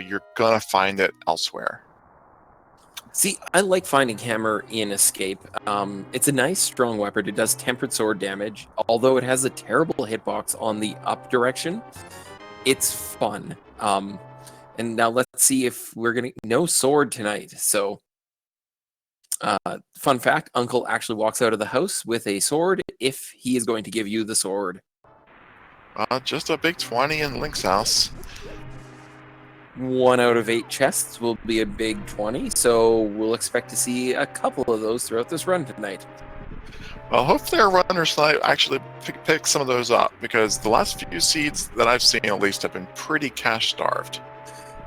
you're gonna find it elsewhere. See, I like finding hammer in Escape. It's a nice, strong weapon. It does tempered sword damage, although it has a terrible hitbox on the up direction. It's fun. And now let's see if we're gonna no sword tonight. So, fun fact: Uncle actually walks out of the house with a sword if he is going to give you the sword. Just a big 20 in Link's house. 1 out of 8 chests will be a big 20, so we'll expect to see a couple of those throughout this run tonight. Well, hopefully our runners actually pick some of those up, because the last few seeds that I've seen at least have been pretty cash-starved.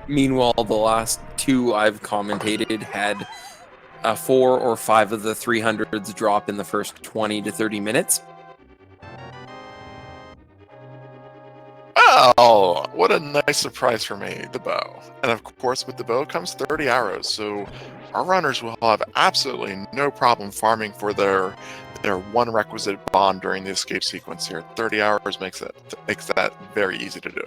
Meanwhile, the last 2 I've commentated had 4 or 5 of the 300s drop in the first 20 to 30 minutes. Oh, what a nice surprise for me, the bow. And of course, with the bow comes 30 arrows, so our runners will have absolutely no problem farming for their one requisite bomb during the escape sequence here. 30 hours makes that very easy to do.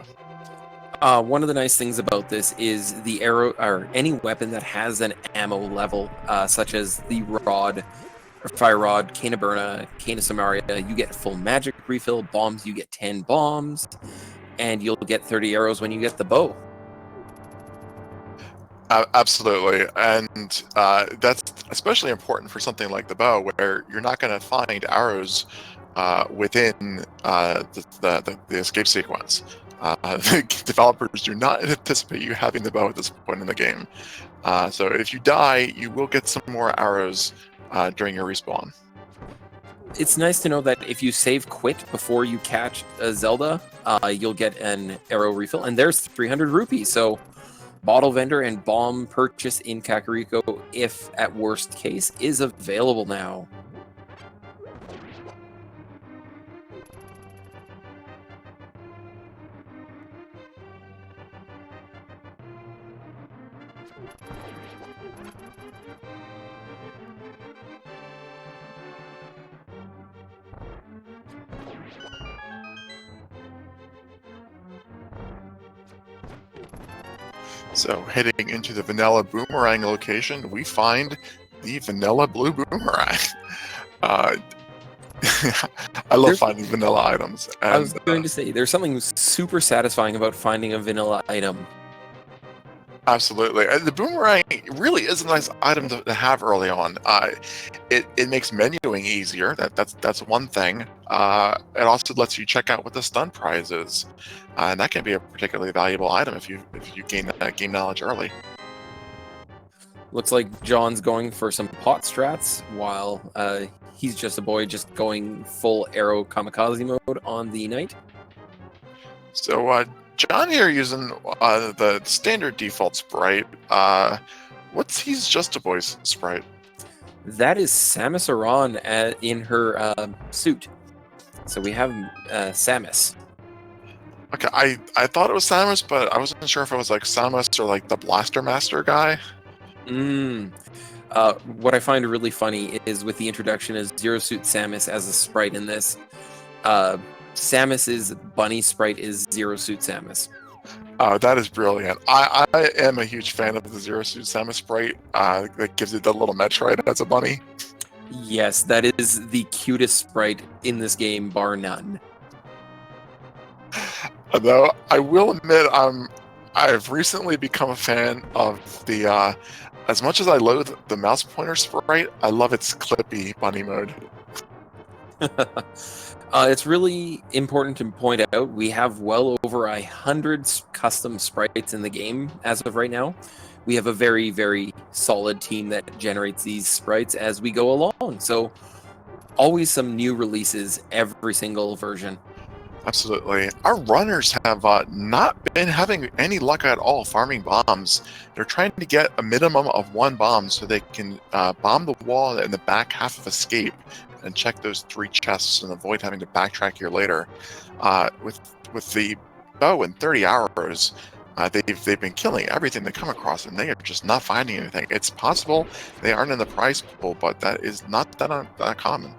One of the nice things about this is the arrow, or any weapon that has an ammo level, such as the rod, or fire rod, Cane of Burna, Cane of Samaria, you get full magic refill. Bombs, you get 10 bombs, and you'll get 30 arrows when you get the bow. Absolutely, and that's especially important for something like the bow, where you're not going to find arrows within the escape sequence. The developers do not anticipate you having the bow at this point in the game. So if you die, you will get some more arrows during your respawn. It's nice to know that if you save quit before you catch a Zelda, you'll get an arrow refill, and there's 300 rupees. So bottle vendor and bomb purchase in Kakariko, if at worst case, is available now. So heading into the vanilla boomerang location, we find the vanilla blue boomerang. I love finding vanilla items. And, I was going to say, there's something super satisfying about finding a vanilla item. Absolutely. And the boomerang really is a nice item to have early on. It makes menuing easier. That's one thing. It also lets you check out what the stun prize is. And that can be a particularly valuable item if you gain that game knowledge early. Looks like John's going for some pot strats, while he's just a boy just going full arrow kamikaze mode on the knight. So John here using the standard default sprite. He's Hesjustaboy's sprite? That is Samus Aran in her suit. So we have Samus. Okay, I thought it was Samus, but I wasn't sure if it was like Samus or like the Blaster Master guy. What I find really funny is with the introduction of Zero Suit Samus as a sprite in this, Samus's bunny sprite is Zero Suit Samus. That is brilliant. I am a huge fan of the Zero Suit Samus sprite. That gives it the little Metroid as a bunny. Yes, that is the cutest sprite in this game, bar none. Though I will admit, I've recently become a fan of the. As much as I loathe the mouse pointer sprite, I love its clippy bunny mode. It's really important to point out we have well over 100 custom sprites in the game as of right now. We have a very, very solid team that generates these sprites as we go along. So always some new releases every single version. Absolutely. Our runners have not been having any luck at all farming bombs. They're trying to get a minimum of 1 bomb so they can bomb the wall in the back half of Escape and check those 3 chests and avoid having to backtrack here later. With the bow and 30 arrows, they've been killing everything they come across, and they are just not finding anything. It's possible they aren't in the prize pool, but that is not that common.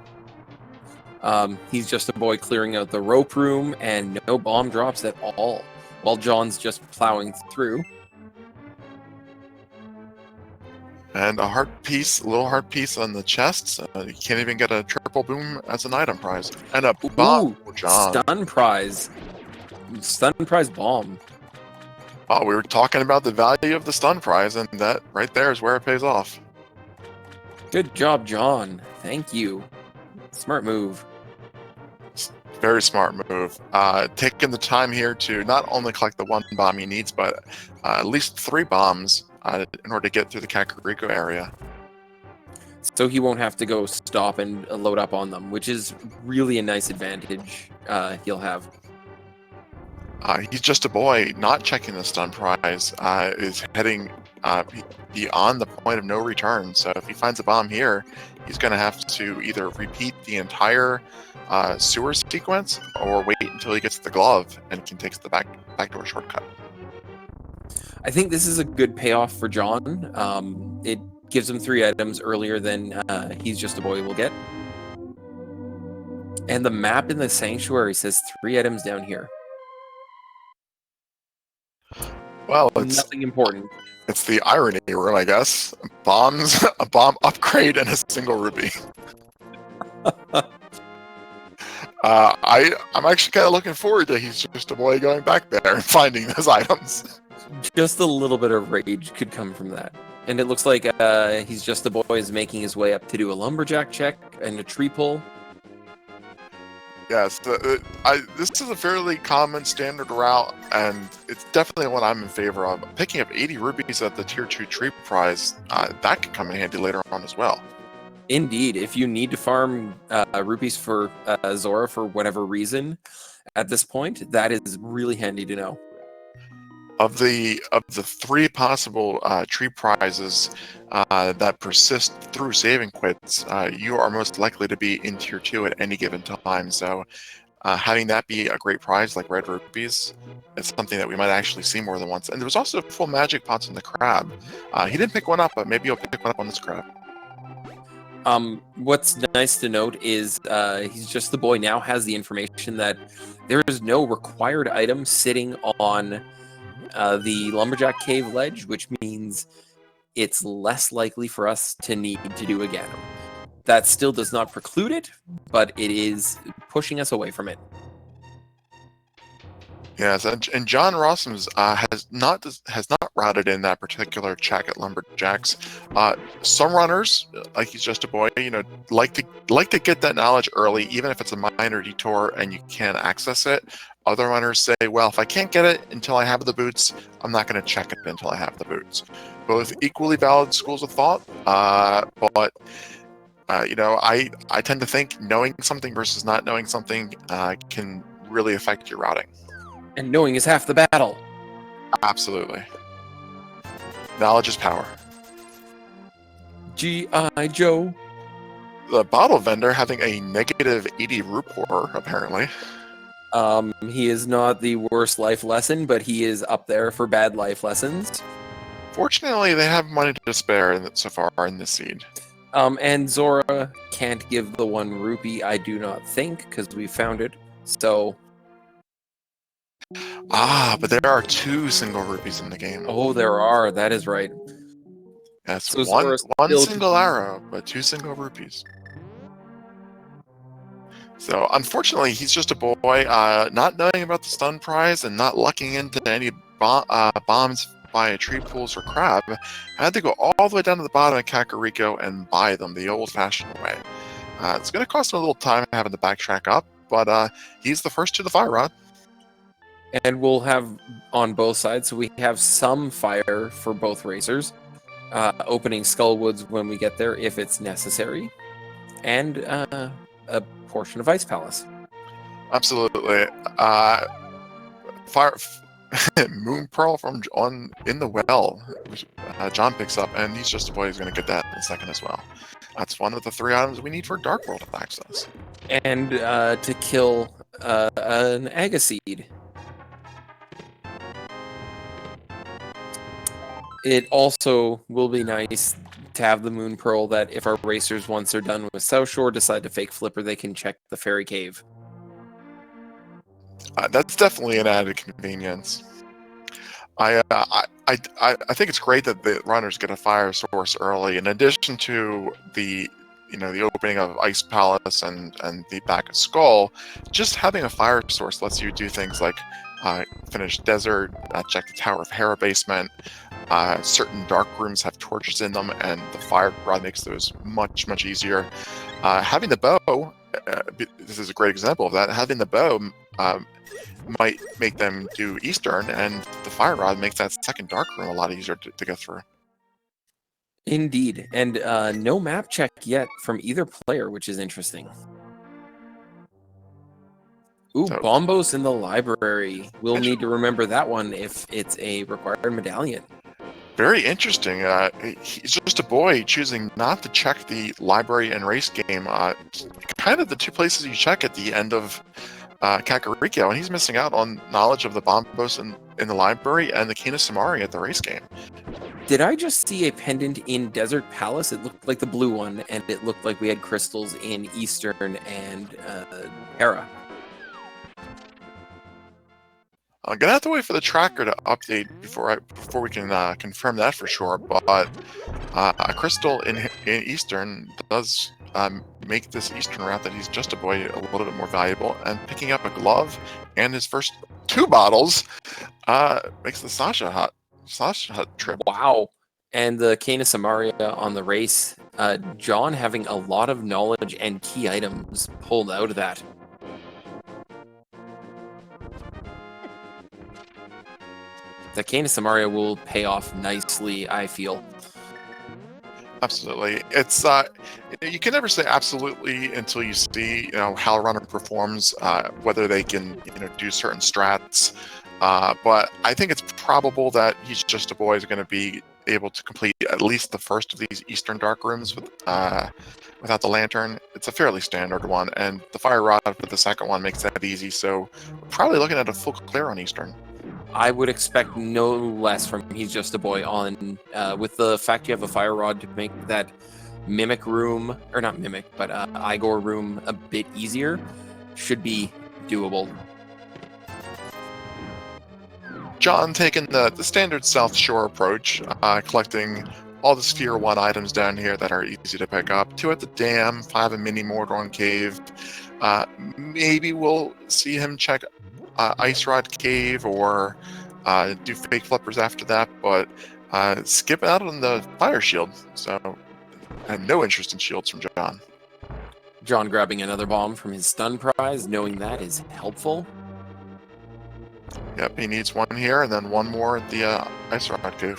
He's just a boy clearing out the rope room, and no bomb drops at all, while John's just plowing through. And a little heart piece on the chest. You can't even get a triple boom as an item prize. And a bomb Ooh, for John. stun prize. Stun prize bomb. Oh, we were talking about the value of the stun prize, and that right there is where it pays off. Good job, John. Thank you. Smart move. Very smart move. Taking the time here to not only collect the one bomb he needs, but at least 3 bombs in order to get through the Kakariko area. So he won't have to go stop and load up on them, which is really a nice advantage he'll have. He's just a boy. Not checking the stun prize is heading beyond the point of no return. So if he finds a bomb here, he's going to have to either repeat the entire sewer sequence or wait until he gets the glove and can take the backdoor shortcut. I think this is a good payoff for John. It gives him 3 items earlier than He's Just a Boy will get. And the map in the sanctuary says 3 items down here. Well, it's nothing important. It's the irony room, I guess. Bombs, a bomb upgrade, and a single rupee. I'm actually kind of looking forward to He's Just a Boy going back there and finding those items. Just a little bit of rage could come from that. And it looks like He's Just a Boy is making his way up to do a lumberjack check and a tree pull. Yes, this is a fairly common standard route, and it's definitely what I'm in favor of. Picking up 80 rupees at the Tier 2 tree prize, that could come in handy later on as well. Indeed, if you need to farm rupees for Zora for whatever reason, at this point, that is really handy to know. Of the 3 possible tree prizes that persist through saving quits, you are most likely to be in Tier 2 at any given time. So having that be a great prize like red rupees, it's something that we might actually see more than once. And there was also full magic pots in the crab. He didn't pick one up, but maybe he'll pick one up on this crab. What's nice to note is He's Just the Boy now has the information that there is no required item sitting on the Lumberjack Cave ledge, which means it's less likely for us to need to do again. That still does not preclude it, but it is pushing us away from it. Yes, and JohnRossums has not routed in that particular check at Lumberjacks. Some runners, like He's Just a Boy, like to get that knowledge early, even if it's a minor detour and you can't access it. Other runners say, well, if I can't get it until I have the boots, I'm not going to check it until I have the boots. Both equally valid schools of thought, but I tend to think knowing something versus not knowing something can really affect your routing. And knowing is half the battle. Absolutely. Knowledge is power. G.I. Joe. The bottle vendor having a negative 80 rupee, apparently. He is not the worst life lesson, but he is up there for bad life lessons. Fortunately, they have money to spare so far in this seed. And Zora can't give the 1 rupee, I do not think, because we found it. So... but there are 2 single rupees in the game. Oh, there are. That is right. Yes, so one single arrow, but 2 single rupees. So, unfortunately, He's Just a Boy, not knowing about the stun prize and not lucking into any bombs via tree pools or crab, had to go all the way down to the bottom of Kakariko and buy them the old-fashioned way. It's going to cost him a little time having to backtrack up, but he's the first to the fire rod. And we'll have on both sides, so we have some fire for both racers, opening Skullwoods when we get there if it's necessary, and a portion of Ice Palace. Absolutely. Fire Moon Pearl in the well, which John picks up, and He's Just a Boy is going to get that in a second as well. That's one of the 3 items we need for Dark World access. And to kill an Agaseed. It also will be nice to have the Moon Pearl that if our racers, once they're done with South Shore, decide to fake Flipper, they can check the Fairy Cave. That's definitely an added convenience. I think it's great that the runners get a fire source early. In addition to the opening of Ice Palace and the back of Skull, just having a fire source lets you do things like finish Desert, check the Tower of Hera basement. Certain dark rooms have torches in them, and the fire rod makes those much easier. Having the bow, this is a great example of that. Having the bow might make them do Eastern, and the fire rod makes that second dark room a lot easier to get through. Indeed, and no map check yet from either player, which is interesting. Ooh, So, Bombos in the library. We'll need to remember that one if it's a required medallion. very interesting. He's just a boy choosing not to check the library and race game. Kind of the two places you check at the end of Kakariko, and he's missing out on knowledge of the Bombos in the library and the Kena Samari at the race game. Did I just see a pendant in Desert Palace? It looked like the blue one, and it looked like we had crystals in Eastern and Hera. I'm gonna have to wait for the tracker to update before we can confirm that for sure. But a crystal in Eastern does make this Eastern route that he's just a boy a little bit more valuable, and picking up a glove and his first 2 bottles makes the Sasha Hut trip. Wow. And the Kena Samaria on the race, John having a lot of knowledge and key items pulled out of that. The Kena Samaria will pay off nicely, I feel. Absolutely. It's you can never say absolutely until you see how a runner performs, whether they can do certain strats. But I think it's probable that He's Just a Boy is going to be able to complete at least the first of these Eastern Dark Rooms without the lantern. It's a fairly standard one, and the Fire Rod for the second one makes that easy. So we're probably looking at a full clear on Eastern. I would expect no less from He's Just a Boy on, with the fact you have a Fire Rod to make that Mimic room, or not Mimic, but Igor room a bit easier, should be doable. John taking the standard South Shore approach, collecting all the Sphere 1 items down here that are easy to pick up. 2 at the dam, 5 in Mini Mordorn Cave. Maybe we'll see him check Ice Rod Cave or do fake flippers after that, but skip out on the fire shield. So I have no interest in shields from John. John grabbing another bomb from his stun prize, knowing that is helpful. Yep, he needs 1 here and then 1 more at the Ice Rod Cave.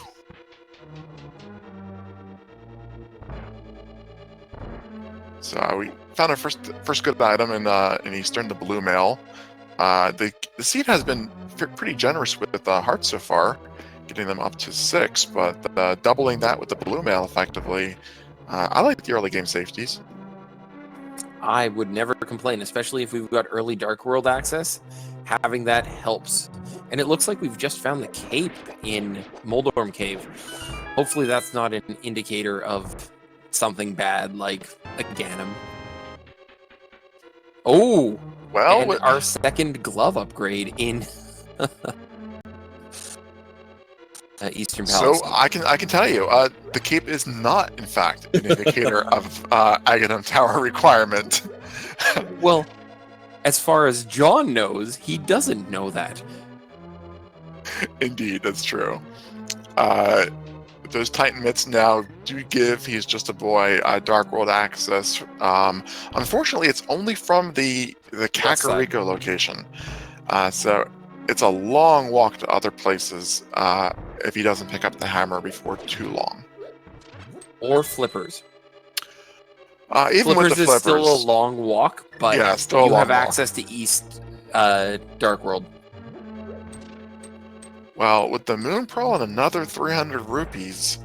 So we found our first good item in Eastern, the blue mail. The seed has been pretty generous with hearts so far, getting them up to 6, but doubling that with the blue mail effectively. I like the early game safeties. I would never complain, especially if we've got early Dark World access. Having that helps. And it looks like we've just found the cape in Moldorm Cave. Hopefully that's not an indicator of something bad like a Ganem. Oh! Well, and our second glove upgrade in Eastern Palace. So I can tell you, the cape is not, in fact, an indicator of Aghanim Tower requirement. Well, as far as John knows, he doesn't know that. Indeed, that's true. Those Titan mitts now do give He's Just a Boy Dark World access. Unfortunately, it's only from the Kakariko location. So it's a long walk to other places if he doesn't pick up the hammer before too long. Or flippers. Even with the flippers, is still a long walk, but yeah, still you have walk. access to East Dark World. Well, with the Moon Pearl and another 300 rupees,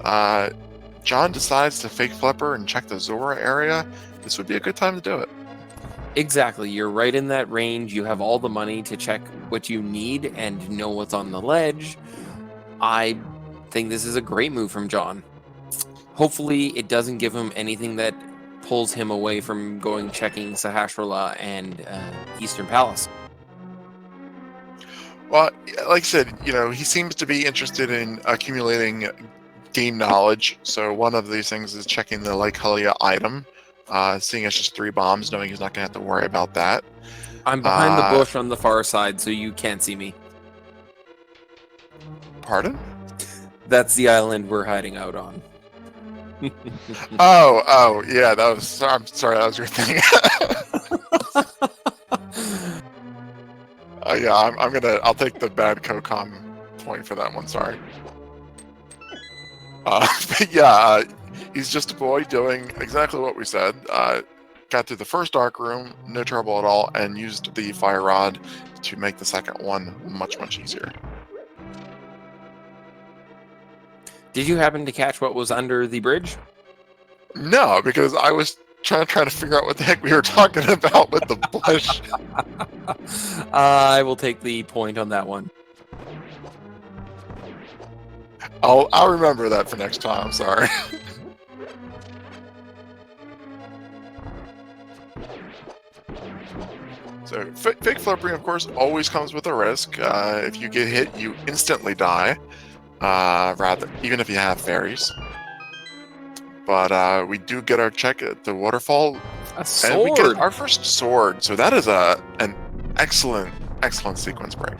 John decides to fake flipper and check the Zora area. This would be a good time to do it. Exactly. You're right in that range. You have all the money to check what you need and know what's on the ledge. I think this is a great move from John. Hopefully, it doesn't give him anything that pulls him away from checking Sahasrahla and Eastern Palace. Well, like I said, he seems to be interested in accumulating game knowledge. So one of these things is checking the Lycolia item, seeing it's just 3 bombs, knowing he's not going to have to worry about that. I'm behind the bush on the far side, so you can't see me. Pardon? That's the island we're hiding out on. Oh, yeah, I'm sorry, that was your thing. Yeah, I'll take the bad COCOM point for that one, sorry. But yeah, he's just a boy doing exactly what we said. Got through the first dark room, no trouble at all, and used the fire rod to make the second one much, much easier. Did you happen to catch what was under the bridge? No, because I was trying to figure out what the heck we were talking about with the bush. I will take the point on that one. I'll remember that for next time. I'm sorry. So fake flippering, of course, always comes with a risk. If you get hit, you instantly die. Rather, even if you have fairies. But we do get our check at the waterfall. A sword! And we get our first sword. So that is an excellent sequence break.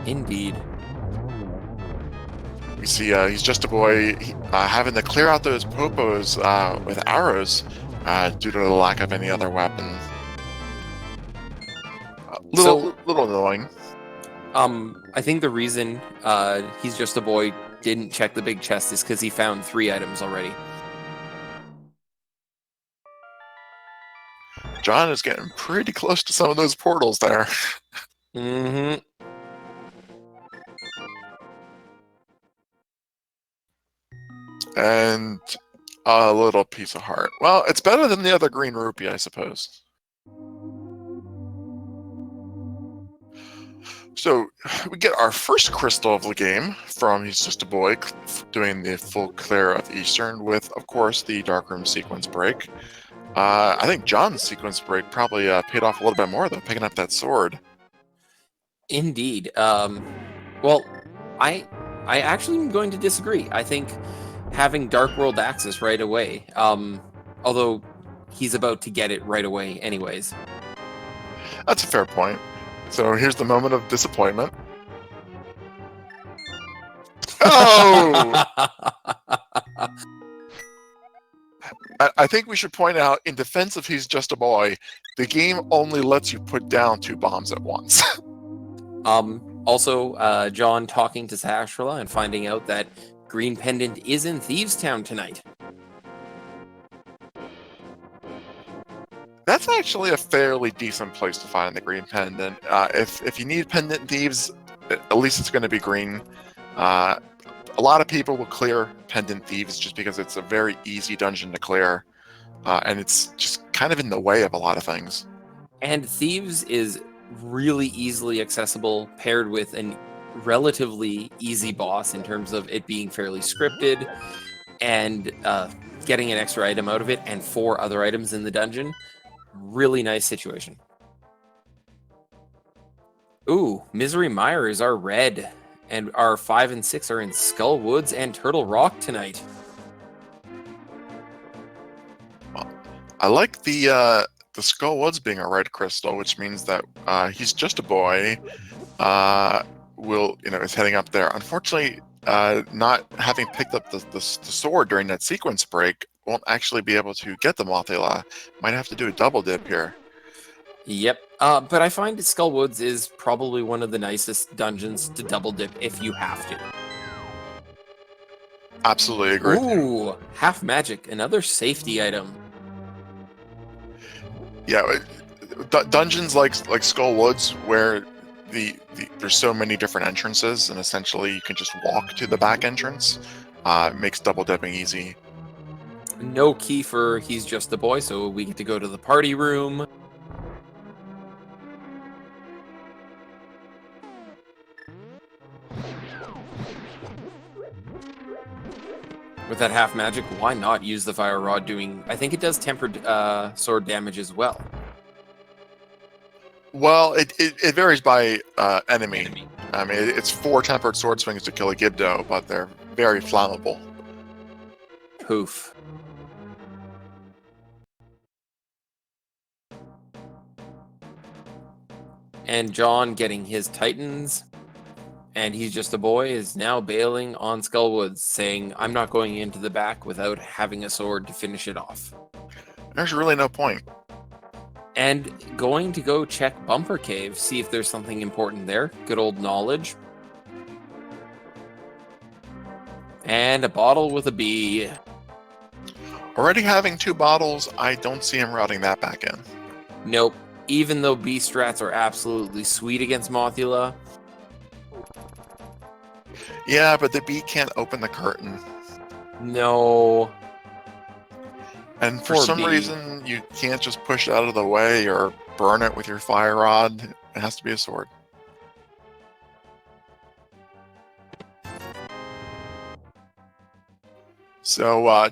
Indeed. We see he's just a boy having to clear out those popos with arrows due to the lack of any other weapons. Little annoying. I think the reason he's just a boy didn't check the big chest is because he found 3 items already. John is getting pretty close to some of those portals there. Mm-hmm. And a little piece of heart. Well, it's better than the other green rupee, I suppose. So we get our first crystal of the game from He's Just a Boy, doing the full clear of Eastern with, of course, the Darkroom sequence break. I think John's sequence break probably paid off a little bit more, though, picking up that sword. Indeed. Well, I actually am going to disagree. I think having Dark World access right away, although he's about to get it right away anyways. That's a fair point. So here's the moment of disappointment. Oh! I think we should point out, in defense of He's Just a Boy, the game only lets you put down 2 bombs at once. Also, John talking to Sashra and finding out that Green Pendant is in Thieves Town tonight. That's actually a fairly decent place to find the Green Pendant. If you need Pendant Thieves, at least it's going to be green. A lot of people will clear Pendant Thieves just because it's a very easy dungeon to clear, and it's just kind of in the way of a lot of things. And Thieves is really easily accessible, paired with a relatively easy boss in terms of it being fairly scripted, and getting an extra item out of it, and 4 other items in the dungeon. Really nice situation. Ooh, Misery Mire is our red, and our 5 and 6 are in Skull Woods and Turtle Rock tonight. I like the Skull Woods being a red crystal, which means that He's Just a Boy is heading up there. Unfortunately, not having picked up the sword during that sequence break, won't actually be able to get the Mothula. Might have to do a double dip here. Yep, but I find Skull Woods is probably one of the nicest dungeons to double dip if you have to. Absolutely agree. Ooh, Half Magic, another safety item. Yeah, dungeons like Skull Woods, where there's so many different entrances, and essentially you can just walk to the back entrance, makes double dipping easy. No key for He's Just a Boy, so we get to go to the party room. With that half magic, why not use the fire rod doing... I think it does tempered sword damage as well. Well, it varies by enemy. I mean, it's 4 tempered sword swings to kill a Gibdo, but they're very flammable. Poof. And John getting his Titans, and he's just a boy, is now bailing on Skullwoods, saying, I'm not going into the back without having a sword to finish it off. There's really no point. And going to go check Bumper Cave, see if there's something important there. Good old knowledge. And a bottle with a B. Already having 2 bottles, I don't see him routing that back in. Nope. Even though B strats are absolutely sweet against Mothula. Yeah, but the bee can't open the curtain. No. And for Poor some bee. reason, you can't just push it out of the way or burn it with your fire rod. It has to be a sword. So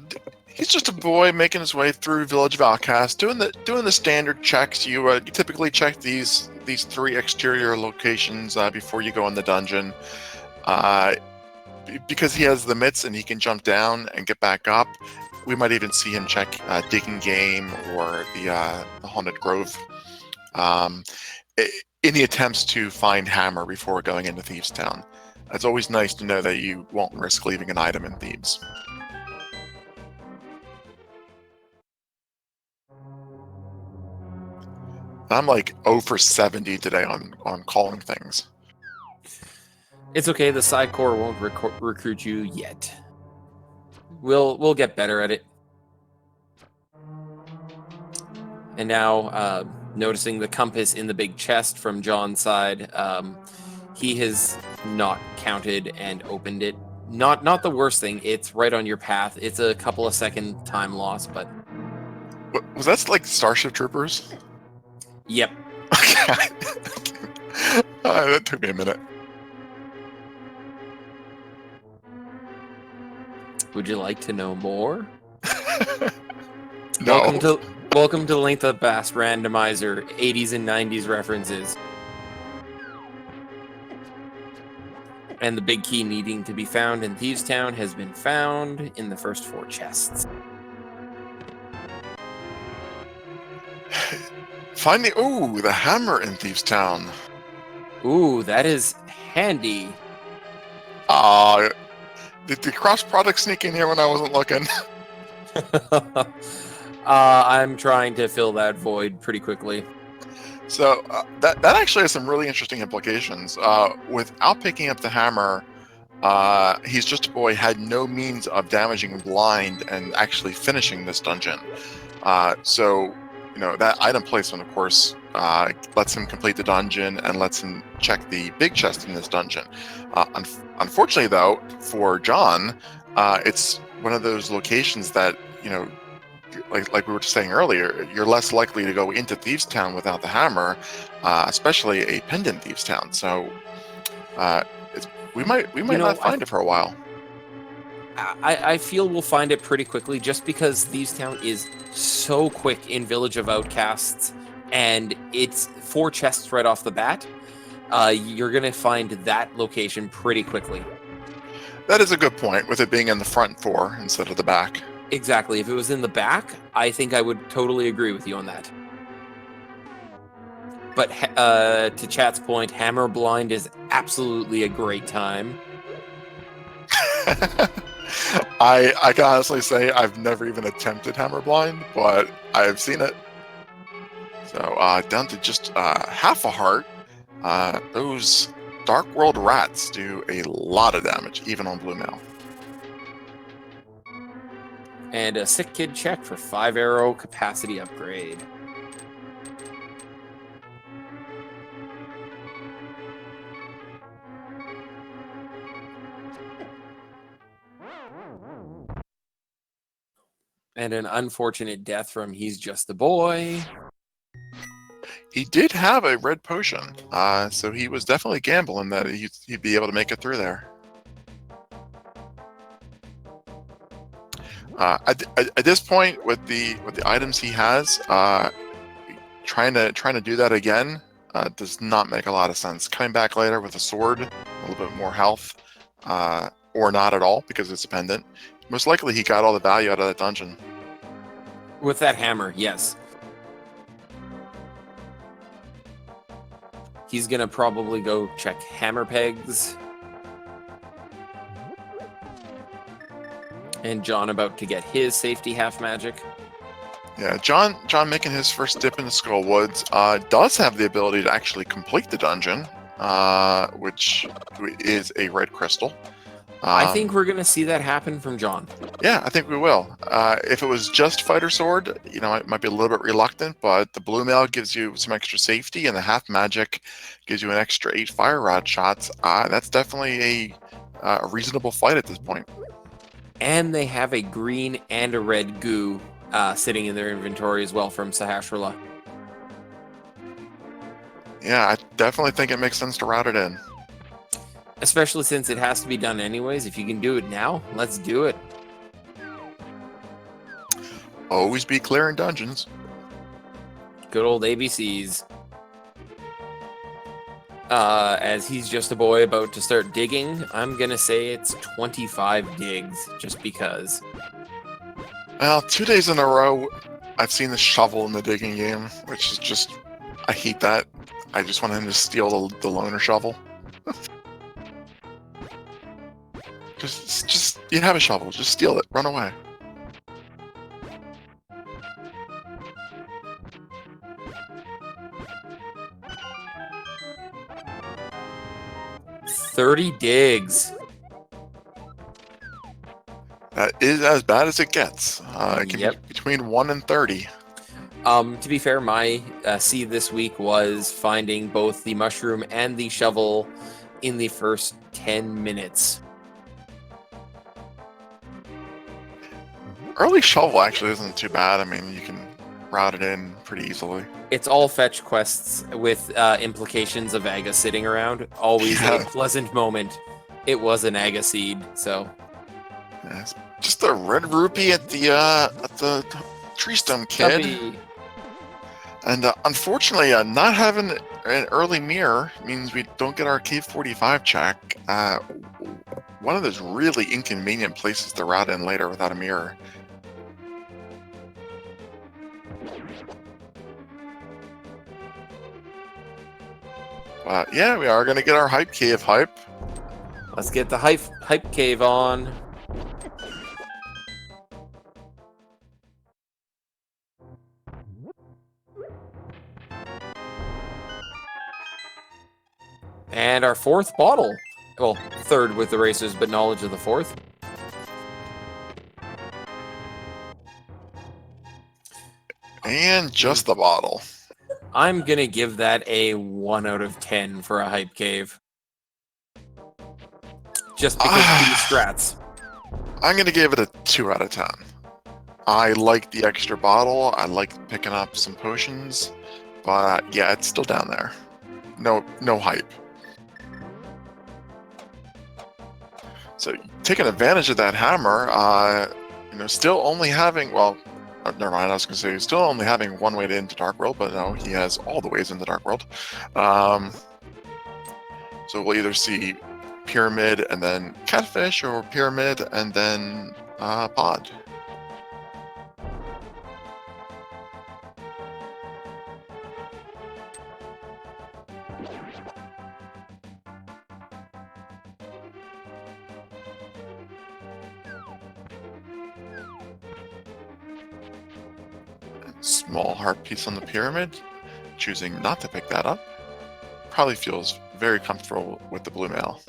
he's just a boy making his way through Village of Outcasts, doing the standard checks. You typically check these 3 exterior locations before you go in the dungeon. Because he has the mitts and he can jump down and get back up, we might even see him check Digging Game or the Haunted Grove in the attempts to find Hammer before going into Thieves Town. It's always nice to know that you won't risk leaving an item in Thieves. I'm like 0 for 70 today on calling things. It's okay, the side core won't recruit you yet. We'll get better at it. And now, noticing the compass in the big chest from John's side, he has not counted and opened it. Not the worst thing. It's right on your path. It's a couple of second time loss, but Was that like Starship Troopers? yep. Okay. That took me a minute. Would you like to know more? No. Welcome to Length of Bass Randomizer, 80s and 90s references. And the big key needing to be found in Thieves Town has been found in the first 4 chests. Find the hammer in Thieves Town. Ooh, that is handy. Did the cross product sneak in here when I wasn't looking? I'm trying to fill that void pretty quickly. So that actually has some really interesting implications. Without picking up the hammer, He's Just a Boy had no means of damaging Blind and actually finishing this dungeon. So that item placement, of course, lets him complete the dungeon and lets him check the big chest in this dungeon. Unfortunately, though, for John, it's one of those locations that like we were just saying earlier, you're less likely to go into Thieves Town without the hammer, especially a pendant Thieves Town. So we might not find it for a while. I feel we'll find it pretty quickly, just because Thieves Town is so quick in Village of Outcasts, and it's 4 chests right off the bat. You're gonna find that location pretty quickly. That is a good point, with it being in the front 4 instead of the back. Exactly. If it was in the back, I think I would totally agree with you on that. But to Chat's point, Hammer Blind is absolutely a great time. I can honestly say I've never even attempted Hammer Blind, but I've seen it. So down to just half a heart. Those Dark World rats do a lot of damage, even on blue mail. And a Sick Kid check for 5 arrow capacity upgrade. And an unfortunate death from He's Just a Boy. He did have a red potion, so he was definitely gambling that he'd be able to make it through there. At this point, with the items he has, trying to do that again does not make a lot of sense. Coming back later with a sword, a little bit more health, or not at all because it's a pendant. Most likely he got all the value out of that dungeon. With that hammer, yes. He's gonna probably go check hammer pegs. And John about to get his safety half magic. Yeah, John making his first dip into Skull Woods does have the ability to actually complete the dungeon, which is a red crystal. I think we're gonna see that happen from John. Yeah, I think we will. If it was just Fighter Sword, I might be a little bit reluctant, but the Blue Mail gives you some extra safety, and the half magic gives you an extra 8 Fire Rod shots. That's definitely a reasonable fight at this point. And they have a green and a red goo sitting in their inventory as well from Sahasrahla. Yeah, I definitely think it makes sense to route it in. Especially since it has to be done anyways. If you can do it now, let's do it. Always be clear in dungeons. Good old ABCs. As he's just a boy about to start digging, I'm gonna say it's 25 digs, just because. Well, 2 days in a row, I've seen the shovel in the digging game, which is just... I hate that. I just want him to steal the loner shovel. Just you have a shovel, just steal it, run away. $30 digs. That is as bad as it gets. It can be between 1 and 30. To be fair, my seed this week was finding both the mushroom and the shovel in the first 10 minutes. Early shovel actually isn't too bad. I mean, you can route it in pretty easily. It's all fetch quests with implications of Aga sitting around. Always a pleasant moment. It was an Aga seed, so... Yeah, it's just a red rupee at the tree stump, kid. Stubby. And unfortunately, not having an early mirror means we don't get our Cave 45 check. One of those really inconvenient places to route in later without a mirror. But yeah, we are going to get our Hype Cave hype. Let's get the hype cave on. And our fourth bottle. Well, third with the racers, but knowledge of the fourth. And just the bottle. I'm going to give that a 1 out of 10 for a hype cave. Just because of these strats. I'm going to give it a 2 out of 10. I like the extra bottle. I like picking up some potions. But yeah, it's still down there. No hype. So taking advantage of that hammer, still only having, well, never mind, I was going to say still only having one way into Dark World, but no, he has all the ways into Dark World. So we'll either see Pyramid and then Catfish, or Pyramid and then Pod. Small heart piece on the pyramid, choosing not to pick that up. Probably feels very comfortable with the blue mail.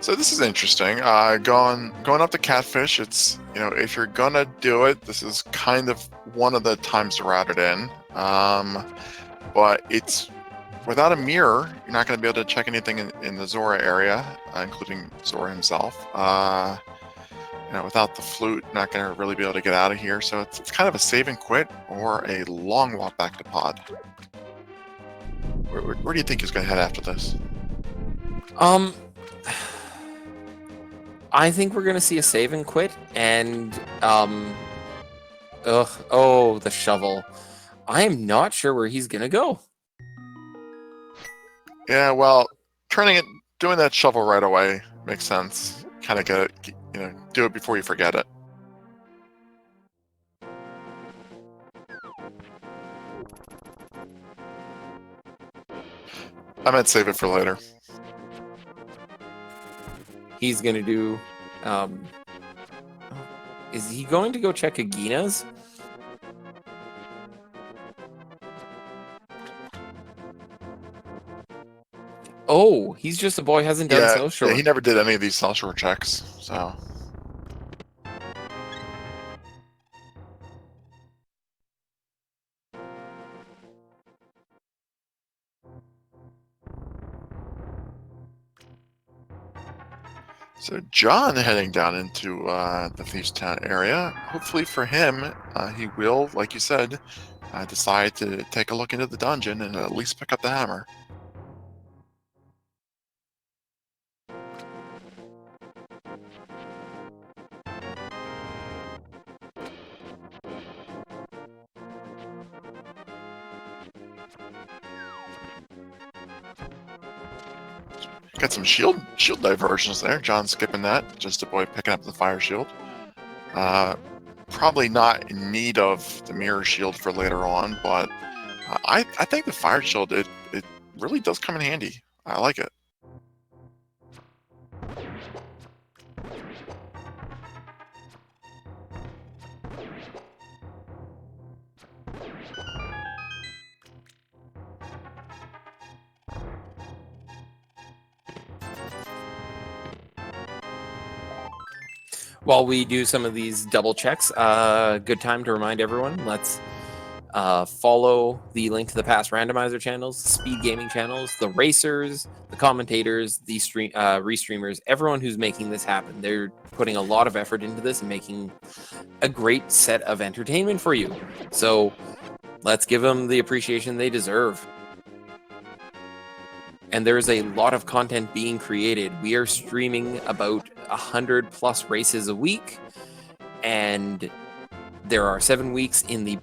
So this is interesting. Going up to Catfish, it's, if you're gonna do it, this is kind of one of the times to route it in. But it's without a mirror, you're not going to be able to check anything in the Zora area, including Zora himself. without the flute, not going to really be able to get out of here. So it's kind of a save and quit or a long walk back to pod. Where do you think he's going to head after this? I think we're gonna see a save and quit, and the shovel. I am not sure where he's gonna go. Yeah, well, doing that shovel right away makes sense. Kind of get it, do it before you forget it. I might save it for later. He's gonna do. Is he going to go check Agina's? Oh, he's just a boy, hasn't done South Shore. Yeah, he never did any of these South Shore checks, so. So John heading down into the Thieves Town area. Hopefully for him, he will, like you said, decide to take a look into the dungeon and at least pick up the hammer. Got some shield diversions there. John skipping that. Just a boy picking up the fire shield. Probably not in need of the mirror shield for later on, but I think the fire shield it really does come in handy. I like it. While we do some of these double checks, good time to remind everyone, let's follow the link to the past randomizer channels, speed gaming channels, the racers, the commentators, the restreamers, everyone who's making this happen. They're putting a lot of effort into this and making a great set of entertainment for you. So let's give them the appreciation they deserve. And there's a lot of content being created. We are streaming about 100+ races a week, and there are 7 weeks in the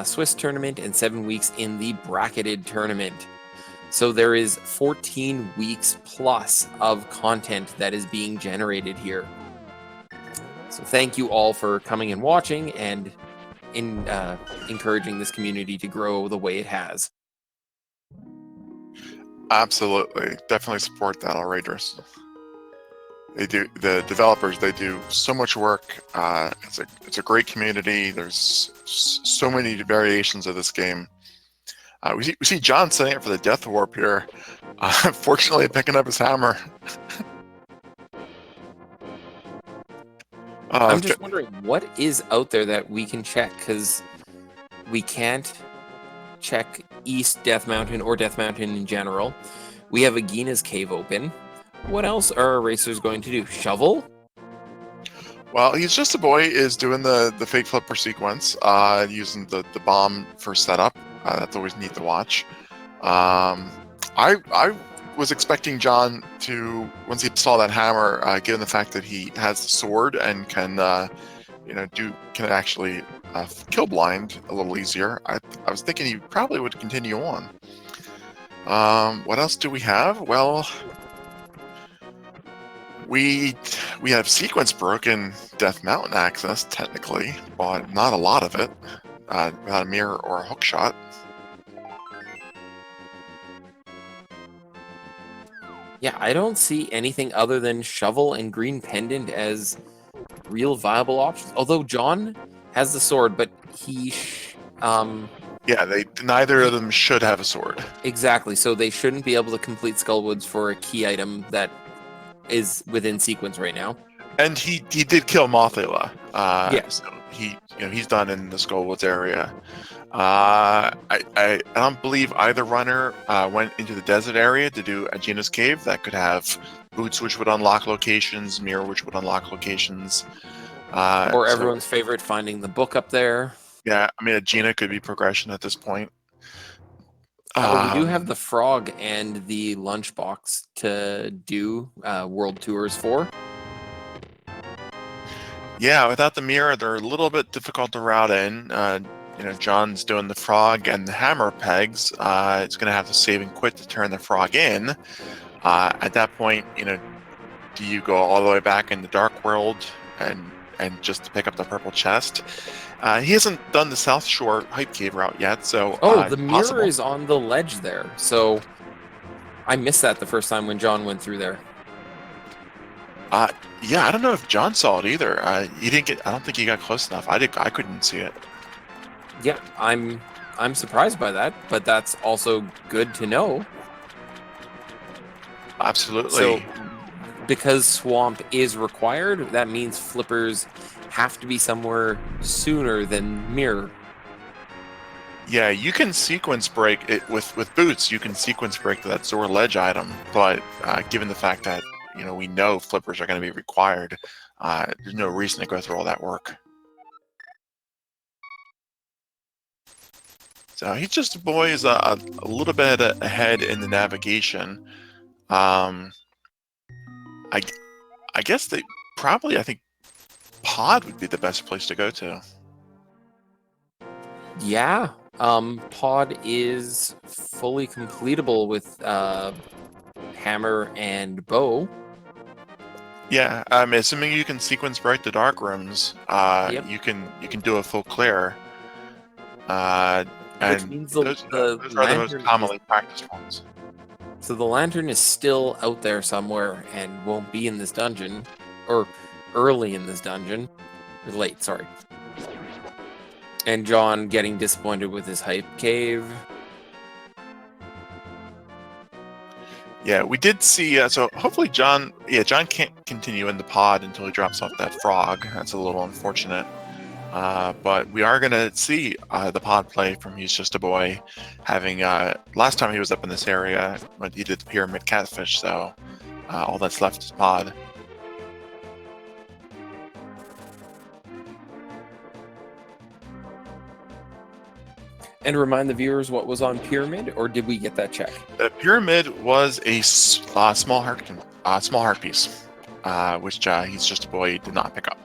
Swiss tournament and 7 weeks in the bracketed tournament. So there is 14 weeks plus of content that is being generated here. So thank you all for coming and watching and encouraging this community to grow the way it has. Absolutely. Definitely support that, Outrageous. They do, the developers, they do so much work. It's a great community. There's so many variations of this game. We see John setting up for the Death Warp here. Fortunately, picking up his hammer. I'm just wondering what is out there that we can check, because we can't check East Death Mountain or Death Mountain in general. We have Agina's cave open. What else are our racers going to do? Shovel? Well, He's Just a Boy is doing the fake flipper sequence, using the bomb for setup. That's always neat to watch. I was expecting John to, once he saw that hammer, given the fact that he has the sword and can actually kill blind a little easier. I was thinking he probably would continue on. What else do we have? Well, we have sequence broken Death Mountain access technically, but not a lot of it. Without a mirror or a hook shot. Yeah, I don't see anything other than Shovel and Green Pendant as real viable options. Although John has the sword, but he neither of them should have a sword. Exactly, so they shouldn't be able to complete Skullwoods for a key item that is within sequence right now. And he did kill Mothula. Yes. So he's done in the Skullwoods area. I don't believe either runner went into the desert area to do Agina's cave. That could have boots which would unlock locations, mirror which would unlock locations. Or So, everyone's favorite, finding the book up there. yeah, I mean, Agena could be progression at this point. We do have the frog and the lunchbox to do world tours for. Yeah, without the mirror, they're a little bit difficult to route in. John's doing the frog and the hammer pegs. It's going to have to save and quit to turn the frog in. At that point, do you go all the way back in the dark world and just to pick up the purple chest? He hasn't done the South Shore Hype Cave route yet, so The mirror possible. is on the ledge there, so I missed that the first time when John went through there. Yeah, I don't know if John saw it either. He didn't get. I don't think he got close enough. I couldn't see it. Yeah, I'm surprised by that, but that's also good to know. Absolutely. So, because swamp is required, that means flippers have to be somewhere sooner than mirror. Yeah, you can sequence break it with boots. You can sequence break that Zor ledge item, but given the fact that we know flippers are going to be required, there's no reason to go through all that work. So Hesjustaboy is a little bit ahead in the navigation. I guess I think Pod would be the best place to go to. Yeah, Pod is fully completable with hammer and bow. Yeah, I'm assuming you can sequence break the dark rooms. Yep. You can do a full clear. Which And means those are the most commonly practiced ones. So the lantern is still out there somewhere and won't be in this dungeon, or early in this dungeon, or late, sorry. And John getting disappointed with his hype cave. Yeah, we did see. So hopefully John can't continue in the pod until he drops off that frog. That's a little unfortunate. But we are going to see the pod play from Hesjustaboy, having last time he was up in this area when he did the pyramid catfish. So all that's left is pod. And remind the viewers what was on pyramid, or did we get that check? The pyramid was a small heart piece, which Hesjustaboy did not pick up.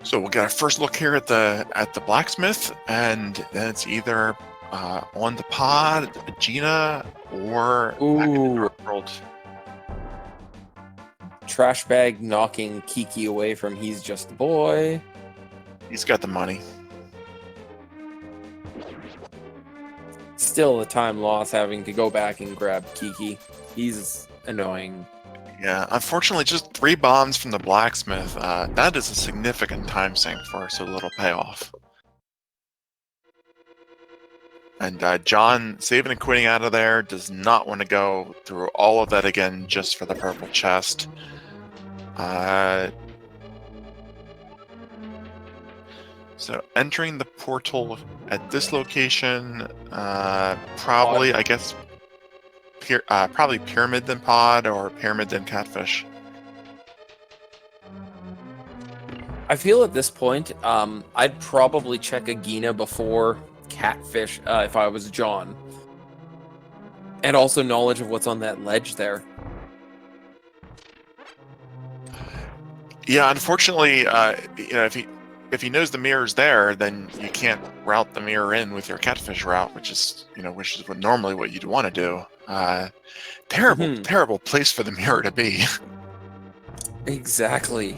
So we'll get our first look here at the blacksmith, and then it's either on the pod, Agena, or back in the dark world. Trash bag knocking Kiki away from Hesjustaboy. He's got the money. Still a time loss having to go back and grab Kiki. He's annoying. Yeah, unfortunately, just 3 bombs from the blacksmith. That is a significant time sink for so little payoff. And John, saving and quitting out of there, does not want to go through all of that again just for the purple chest. So entering the portal at this location, probably, I guess, probably pyramid then pod or pyramid then catfish. I feel at this point, I'd probably check Agena before catfish if I was John. And also knowledge of what's on that ledge there. Yeah, unfortunately, if he knows the mirror's there, then you can't route the mirror in with your catfish route, which is normally what you'd want to do. Terrible place for the mirror to be. Exactly.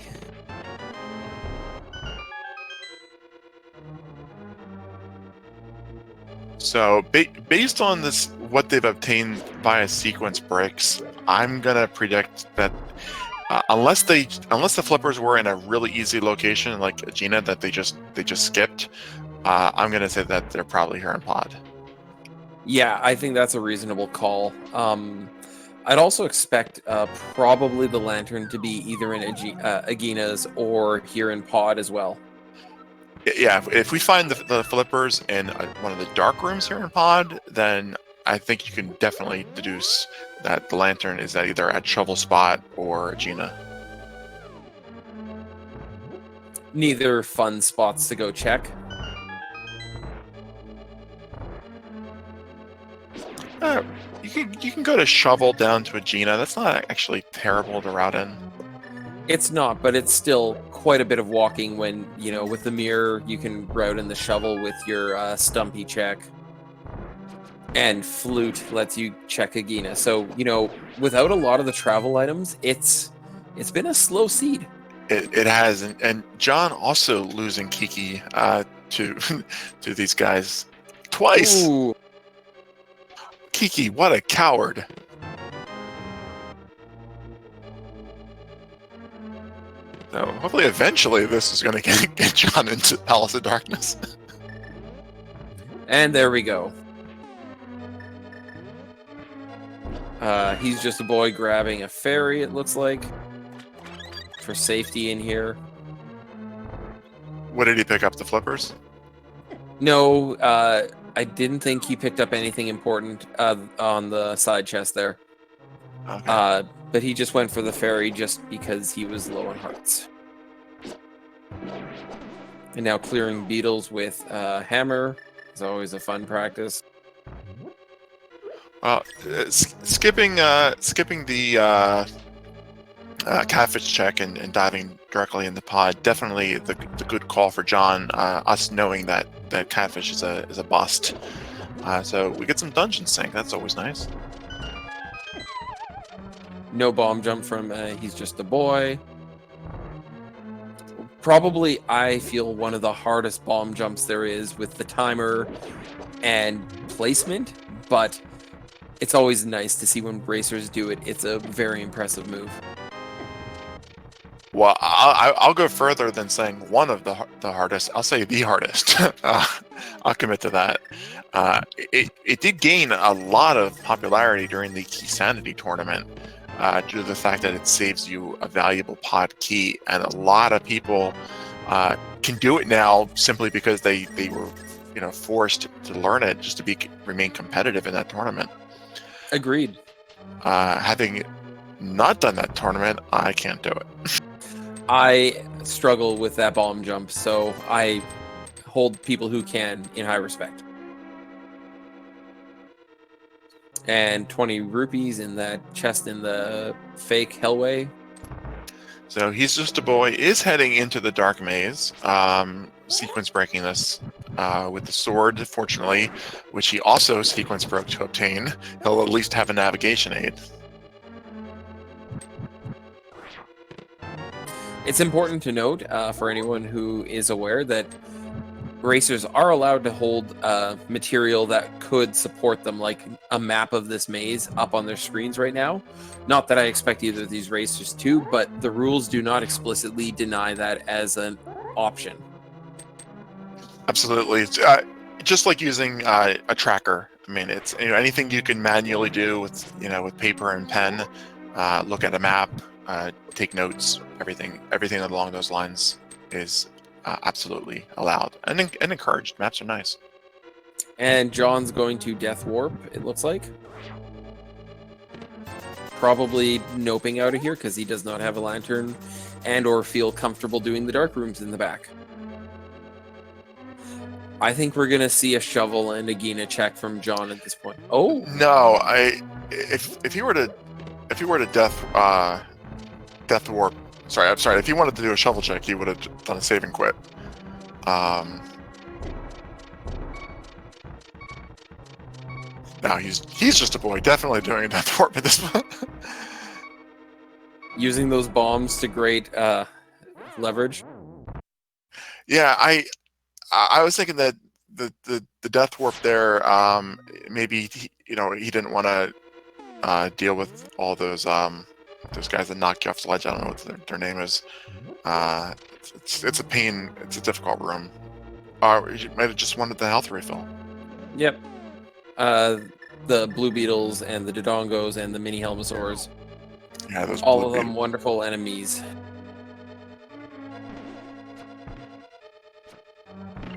So based on this, what they've obtained via sequence breaks, I'm gonna predict that unless the flippers were in a really easy location like Agena that they just skipped, I'm gonna say that they're probably here in pod. Yeah, I think that's a reasonable call. I'd also expect probably the lantern to be either in Agena's or here in pod as well. Yeah, if we find the flippers in one of the dark rooms here in pod, then I think you can definitely deduce that the lantern is either at Shovel Spot or Gina. Neither fun spots to go check. You can go to Shovel down to a Gina. That's not actually terrible to route in. It's not, but it's still quite a bit of walking when, you know, with the mirror, you can route in the shovel with your Stumpy check. And Flute lets you check Agina. So, you know, without a lot of the travel items, it's been a slow seed. It has, and John also losing Kiki to to these guys twice. Ooh. Kiki, what a coward! So hopefully, eventually, this is going to get John into Palace of Darkness. And there we go. He's just a boy grabbing a fairy, it looks like, for safety in here. What did he pick up? The flippers? No, I didn't think he picked up anything important on the side chest there. Okay. But he just went for the fairy just because he was low on hearts. And now clearing beetles with hammer is always a fun practice. Well, skipping the catfish check and diving directly in the pod, definitely the good call for John. Us knowing that catfish is a bust, so we get some dungeon sync. That's always nice. No bomb jump from He's Just a Boy. Probably, I feel, one of the hardest bomb jumps there is with the timer and placement, but it's always nice to see when racers do it. It's a very impressive move. Well, I'll go further than saying one of the hardest. I'll say the hardest. I'll commit to that. It did gain a lot of popularity during the Key Sanity tournament due to the fact that it saves you a valuable pod key, and a lot of people can do it now simply because they were forced to learn it just to remain competitive in that tournament. Agreed. Having not done that tournament, I can't do it. I struggle with that bomb jump, so I hold people who can in high respect. And 20 rupees in that chest in the fake Hellway. So He's Just a Boy is heading into the Dark Maze, sequence breaking this with the sword, fortunately, which he also sequence broke to obtain. He'll at least have a navigation aid. It's important to note, for anyone who is aware, that racers are allowed to hold material that could support them, like a map of this maze up on their screens right now. Not that I expect either of these racers to, but the rules do not explicitly deny that as an option. Absolutely. It's, just like using a tracker. I mean, it's anything you can manually do with paper and pen. Look at a map, take notes. Everything along those lines is absolutely allowed and encouraged. Maps are nice. And John's going to Death Warp, it looks like. Probably noping out of here because he does not have a lantern and or feel comfortable doing the dark rooms in the back. I think we're going to see a shovel and a Gina check from John at this point. Oh! No, if he were to Death Warp, I'm sorry, if he wanted to do a shovel check, he would have done a save and quit. Now he's just a boy, definitely doing a Death Warp at this point. Using those bombs to great leverage. Yeah, I was thinking that the Death Warp there, maybe he didn't want to deal with all those guys that knock you off the ledge. I don't know what their name is. It's a pain. It's a difficult room. You might have just wanted the health refill. Yep. The blue beetles and the dodongos and the mini helmosaurs. Yeah, those all of them wonderful enemies.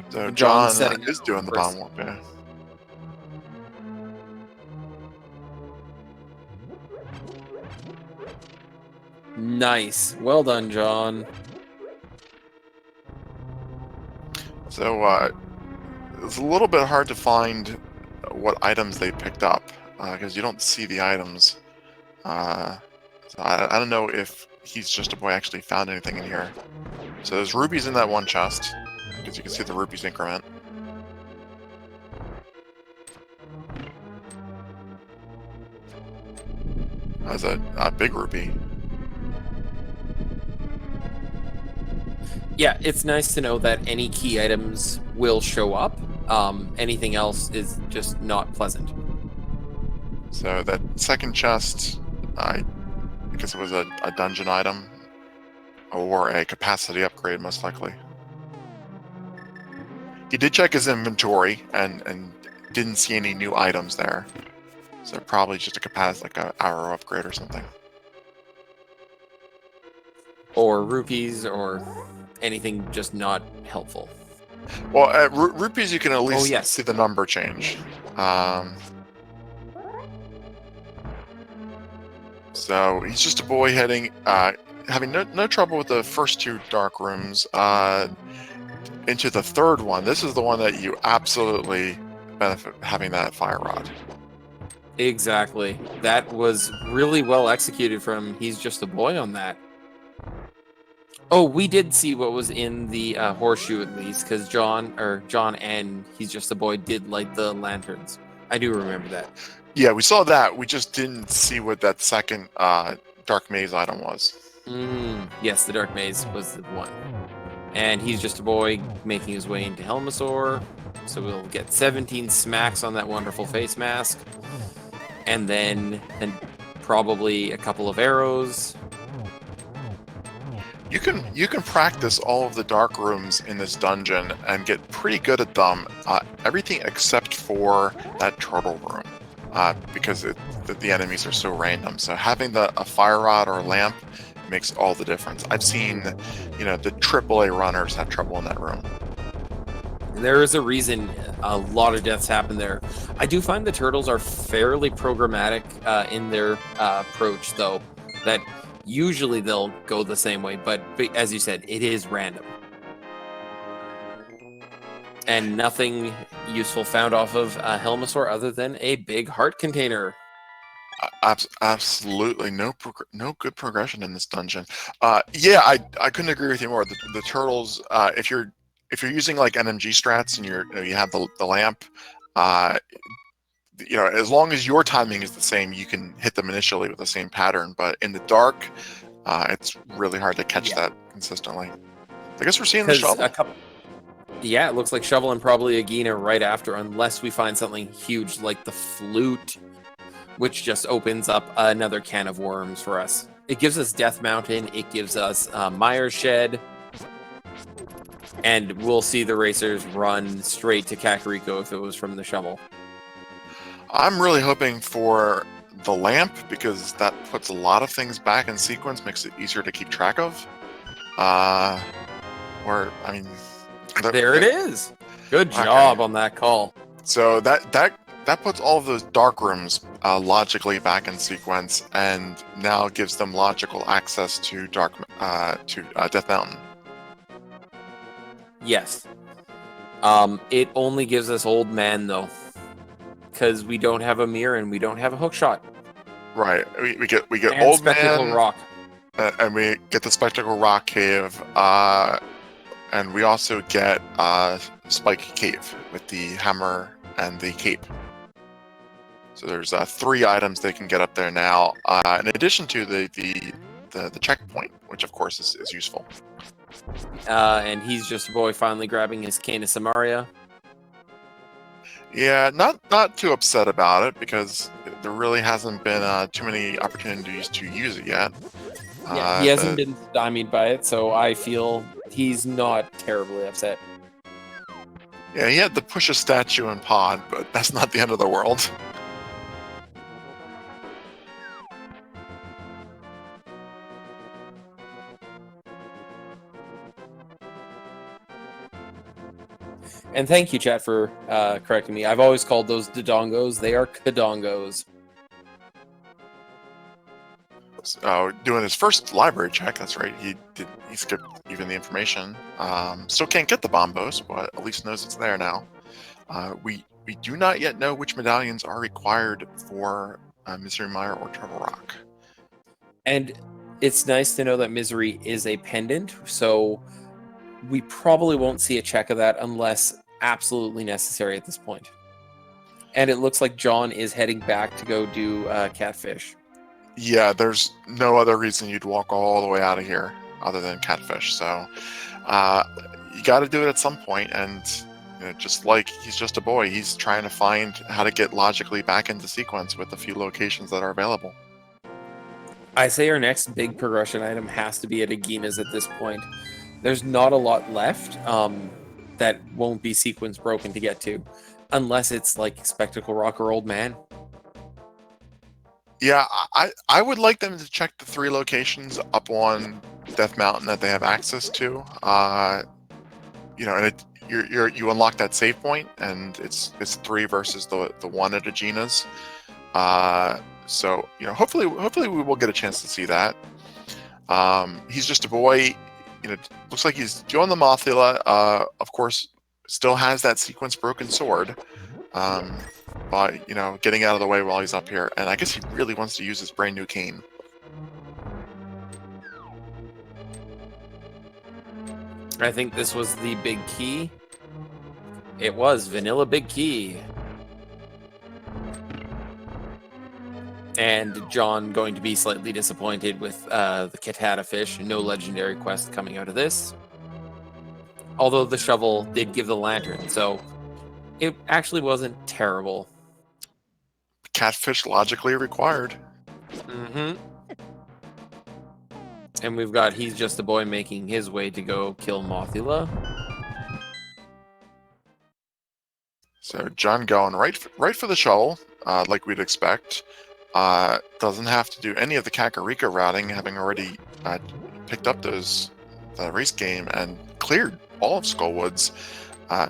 So John setting is doing the bomb warp. Yeah. Nice. Well done, John. So it's a little bit hard to find what items they picked up because you don't see the items. So I don't know if Hesjustaboy actually found anything in here. So there's rupees in that one chest, because you can see the rupees increment. That's a big rupee. Yeah, it's nice to know that any key items will show up. Anything else is just not pleasant. So that second chest, I guess it was a dungeon item, or a capacity upgrade, most likely. He did check his inventory and didn't see any new items there. So probably just a capacity, like an arrow upgrade or something. Or rupees, or anything just not helpful. Well, at rupees you can at least yes. see the number change. So he's just a boy heading, having no trouble with the first two dark rooms. Into the third one. This is the one that you absolutely benefit having that fire rod. Exactly. That was really well executed from He's Just a Boy on that. Oh, we did see what was in the horseshoe at least, because John and He's Just a Boy did light the lanterns. I do remember that. Yeah, we saw that. We just didn't see what that second dark maze item was. Yes, the dark maze was the one. And He's Just a Boy making his way into Helmasaur. So we'll get 17 smacks on that wonderful face mask. And then probably a couple of arrows. You can practice all of the dark rooms in this dungeon and get pretty good at them. Everything except for that turtle room, because the enemies are so random. So having a fire rod or a lamp makes all the difference. I've seen, the AAA runners have trouble in that room. There is a reason a lot of deaths happen there. I do find the turtles are fairly programmatic in their approach, though, that usually they'll go the same way, but as you said, it is random. And nothing useful found off of Helmasaur other than a big heart container. Absolutely no good progression in this dungeon. Yeah, I couldn't agree with you more. The turtles, if you're using like NMG strats and you have the lamp, as long as your timing is the same, you can hit them initially with the same pattern. But in the dark, it's really hard to catch that consistently. I guess we're seeing the shovel. Yeah, it looks like shovel and probably Agina right after, unless we find something huge like the flute, which just opens up another can of worms for us. It gives us Death Mountain, it gives us Mire Shed, and we'll see the racers run straight to Kakariko if it was from the shovel. I'm really hoping for the lamp, because that puts a lot of things back in sequence, makes it easier to keep track of. There it is! Good job on that call. So that puts all of those dark rooms logically back in sequence, and now gives them logical access to Death Mountain. Yes. It only gives us Old Man, though, because we don't have a mirror and we don't have a hook shot. Right. We get and Old Spectacle Man, Rock, and we get the Spectacle Rock Cave, and we also get Spike Cave with the hammer and the cape. So there's 3 items they can get up there now, in addition to the checkpoint, which of course is useful. And He's Just a Boy finally grabbing his Cane of Samaria. Yeah, not too upset about it, because there really hasn't been too many opportunities to use it yet. Yeah, he hasn't been stymied by it, so I feel he's not terribly upset. Yeah, he had to push a statue in Pod, but that's not the end of the world. And thank you, chat, for correcting me. I've always called those Dodongos. They are Kadongos. doing his first library check. That's right. He skipped even the information. Still can't get the bombos, but at least knows it's there now. We do not yet know which medallions are required for Misery Mire or Turtle Rock. And it's nice to know that Misery is a pendant, so we probably won't see a check of that unless absolutely necessary at this point. And it looks like John is heading back to go do Catfish. Yeah, there's no other reason you'd walk all the way out of here other than Catfish. So you got to do it at some point, and just like he's just a boy, he's trying to find how to get logically back into sequence with the few locations that are available. I say our next big progression item has to be at Agina's at this point. There's not a lot left that won't be sequence broken to get to, unless it's like Spectacle Rock or Old Man. Yeah, I would like them to check the 3 locations up on Death Mountain that they have access to. And you unlock that save point, and it's 3 versus the 1 at Agina's. So hopefully we will get a chance to see that. He's just a boy. Looks like he's doing the Mothula. Of course, still has that sequence broken sword. But getting out of the way while he's up here, and I guess he really wants to use his brand new cane. I think this was the big key. It was Vanilla Big Key. And John going to be slightly disappointed with the Katata fish. No legendary quest coming out of this. Although the shovel did give the lantern, so it actually wasn't terrible. Catfish logically required. Mm-hmm. And we've got He's Just a Boy making his way to go kill Mothula. So John going right for the shovel, like we'd expect. Doesn't have to do any of the Kakariko routing, having already picked up the race game and cleared all of Skullwoods.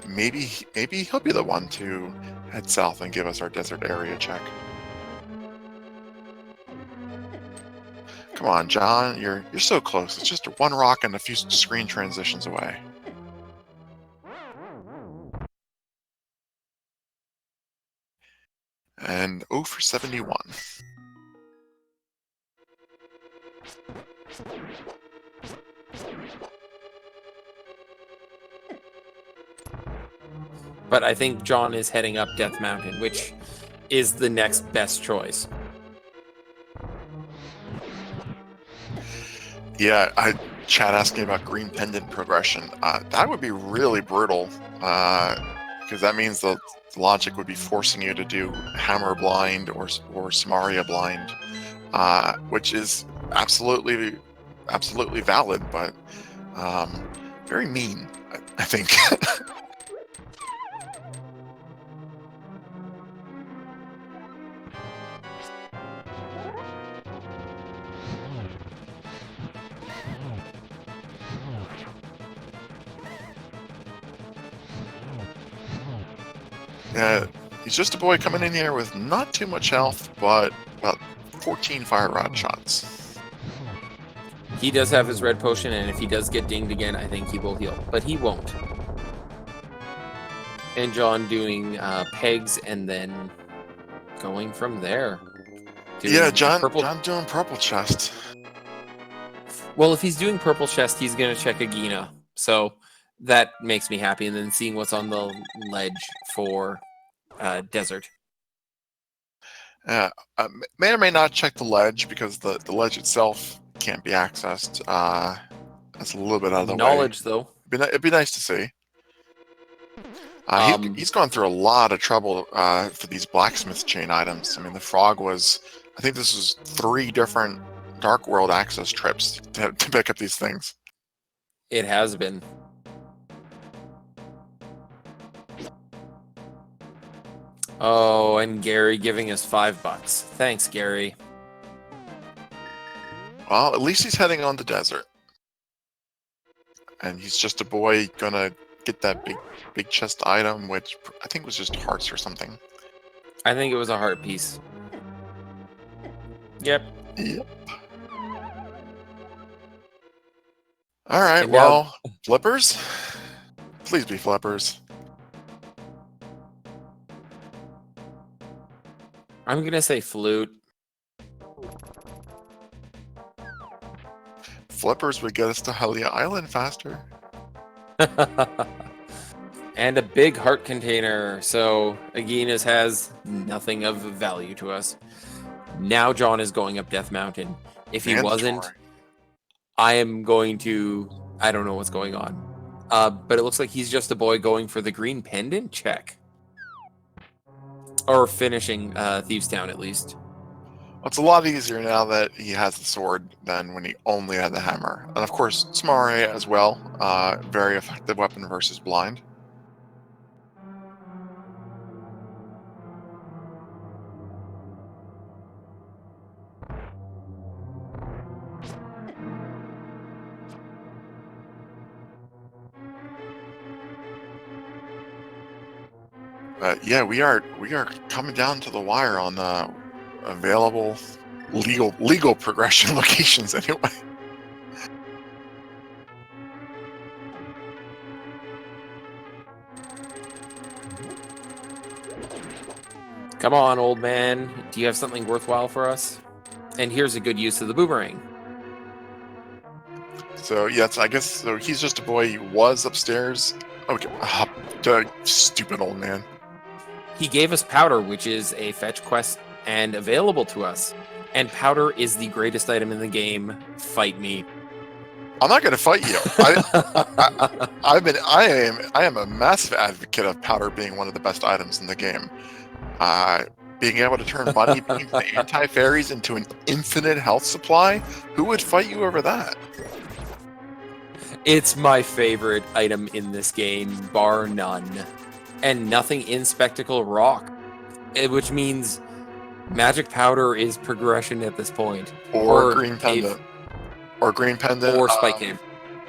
Maybe he'll be the one to head south and give us our desert area check. Come on, John, you're so close. It's just 1 rock and a few screen transitions away. And 0 for 71. But I think John is heading up Death Mountain, which is the next best choice. Yeah, Chad asking about green pendant progression. That would be really brutal, because that means the logic would be forcing you to do Hammer Blind or Samaria Blind, which is absolutely valid, but very mean, I think. He's just a boy coming in here with not too much health, but about 14 fire rod shots. He does have his red potion, and if he does get dinged again, I think he will heal, but he won't. And John doing pegs and then going from there. John doing purple chest. Well, if he's doing purple chest, he's going to check Agina. So that makes me happy. And then seeing what's on the ledge for desert. May or may not check the ledge, because the ledge itself can't be accessed. That's a little bit out of the Knowledge, way. though. It'd be nice to see. He's gone through a lot of trouble for these blacksmith chain items. I mean, the frog was, I think this was 3 different Dark World access trips to pick up these things. It has been. Oh, and Gary giving us $5. Thanks, Gary. Well, at least he's heading on the desert. And he's just a boy gonna get that big chest item, which I think was just hearts or something. I think it was a heart piece. Yep. All right, And now, well, flippers? Please be flippers. I'm gonna say flute. Flippers would get us to Hylia Island faster. And a big heart container. So Aeginas has nothing of value to us. Now John is going up Death Mountain. If he wasn't, Mandatory. I am going to. I don't know what's going on. But it looks like he's just a boy going for the green pendant check. Or finishing Thieves Town, at least. It's a lot easier now that he has the sword than when he only had the hammer. And of course, Smare as well. Very effective weapon versus blind. Yeah, we are coming down to the wire on the available legal progression locations anyway. Come on, old man. Do you have something worthwhile for us? And here's a good use of the boomerang. So yes, I guess so. He's just a boy. He was upstairs. Okay, stupid old man. He gave us powder, which is a fetch quest and available to us. And powder is the greatest item in the game. Fight me. I'm not going to fight you. I am a massive advocate of powder being one of the best items in the game. Being able to turn bunny beans and anti-fairies into an infinite health supply. Who would fight you over that? It's my favorite item in this game, bar none. And nothing in Spectacle Rock, which means magic powder is progression at this point. Or green pendant. Or green pendant. Or Spike Cave.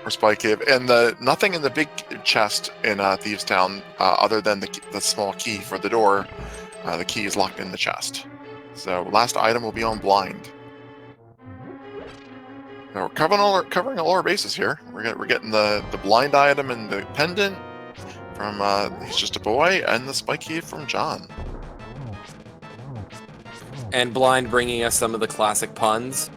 Or Spike Cave. And nothing in the big chest in Thieves Town other than the small key for the door. The key is locked in the chest. So last item will be on blind. Now we're covering all our bases here. We're getting the blind item and the pendant from He's Just a Boy, and the Spike Key from John. And blind bringing us some of the classic puns.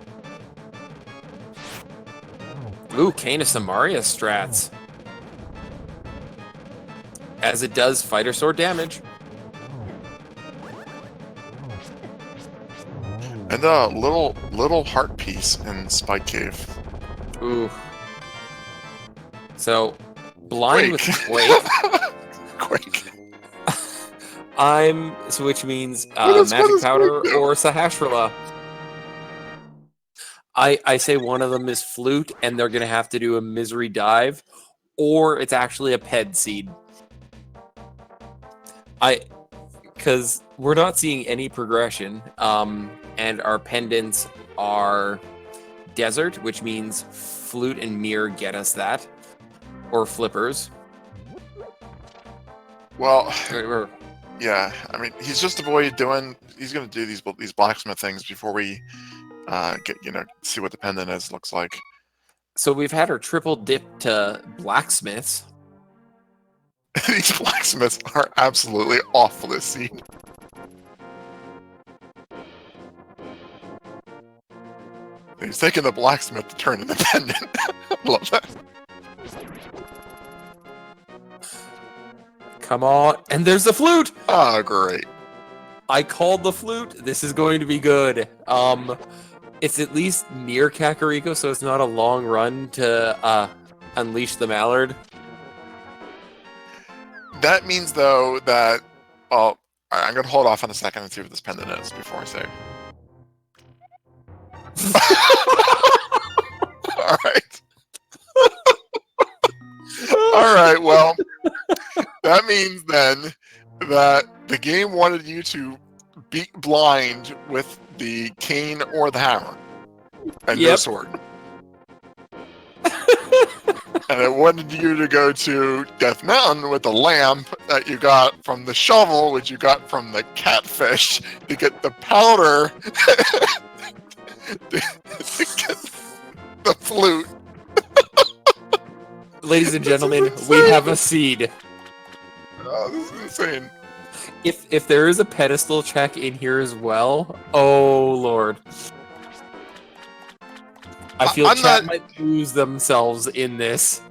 Ooh, Kane of Samaria strats. As it does fighter sword damage. And a little heart piece in Spike Cave. Ooh. So, blind with Quake. Quake. Which means magic powder or Sahasrahla. I say one of them is flute, and they're gonna have to do a misery dive, or it's actually a ped seed. Because we're not seeing any progression, and our pendants are desert, which means flute and mirror get us that, or flippers. Well, yeah, I mean, he's just a boy he's going to do these blacksmith things before we see what the pendant looks like. So we've had our triple dip to blacksmiths. These blacksmiths are absolutely awful this scene. He's taking the blacksmith to turn into the pendant. Love that. Come on. And there's the flute! Oh, great. I called the flute. This is going to be good. It's at least near Kakariko, so it's not a long run to unleash the mallard. That means, though, that... Oh, I'm going to hold off on a second and see what this pendant is before I say. All right. All right, well, that means then that the game wanted you to beat blind with the cane or the hammer and no sword. And it wanted you to go to Death Mountain with the lamp that you got from the shovel, which you got from the catfish, to get the powder, to get the flute. Ladies and This is gentlemen, we insane. have a seed. Oh, this is insane. If there is a pedestal check in here as well, oh lord. I feel I'm chat not. might lose themselves in this.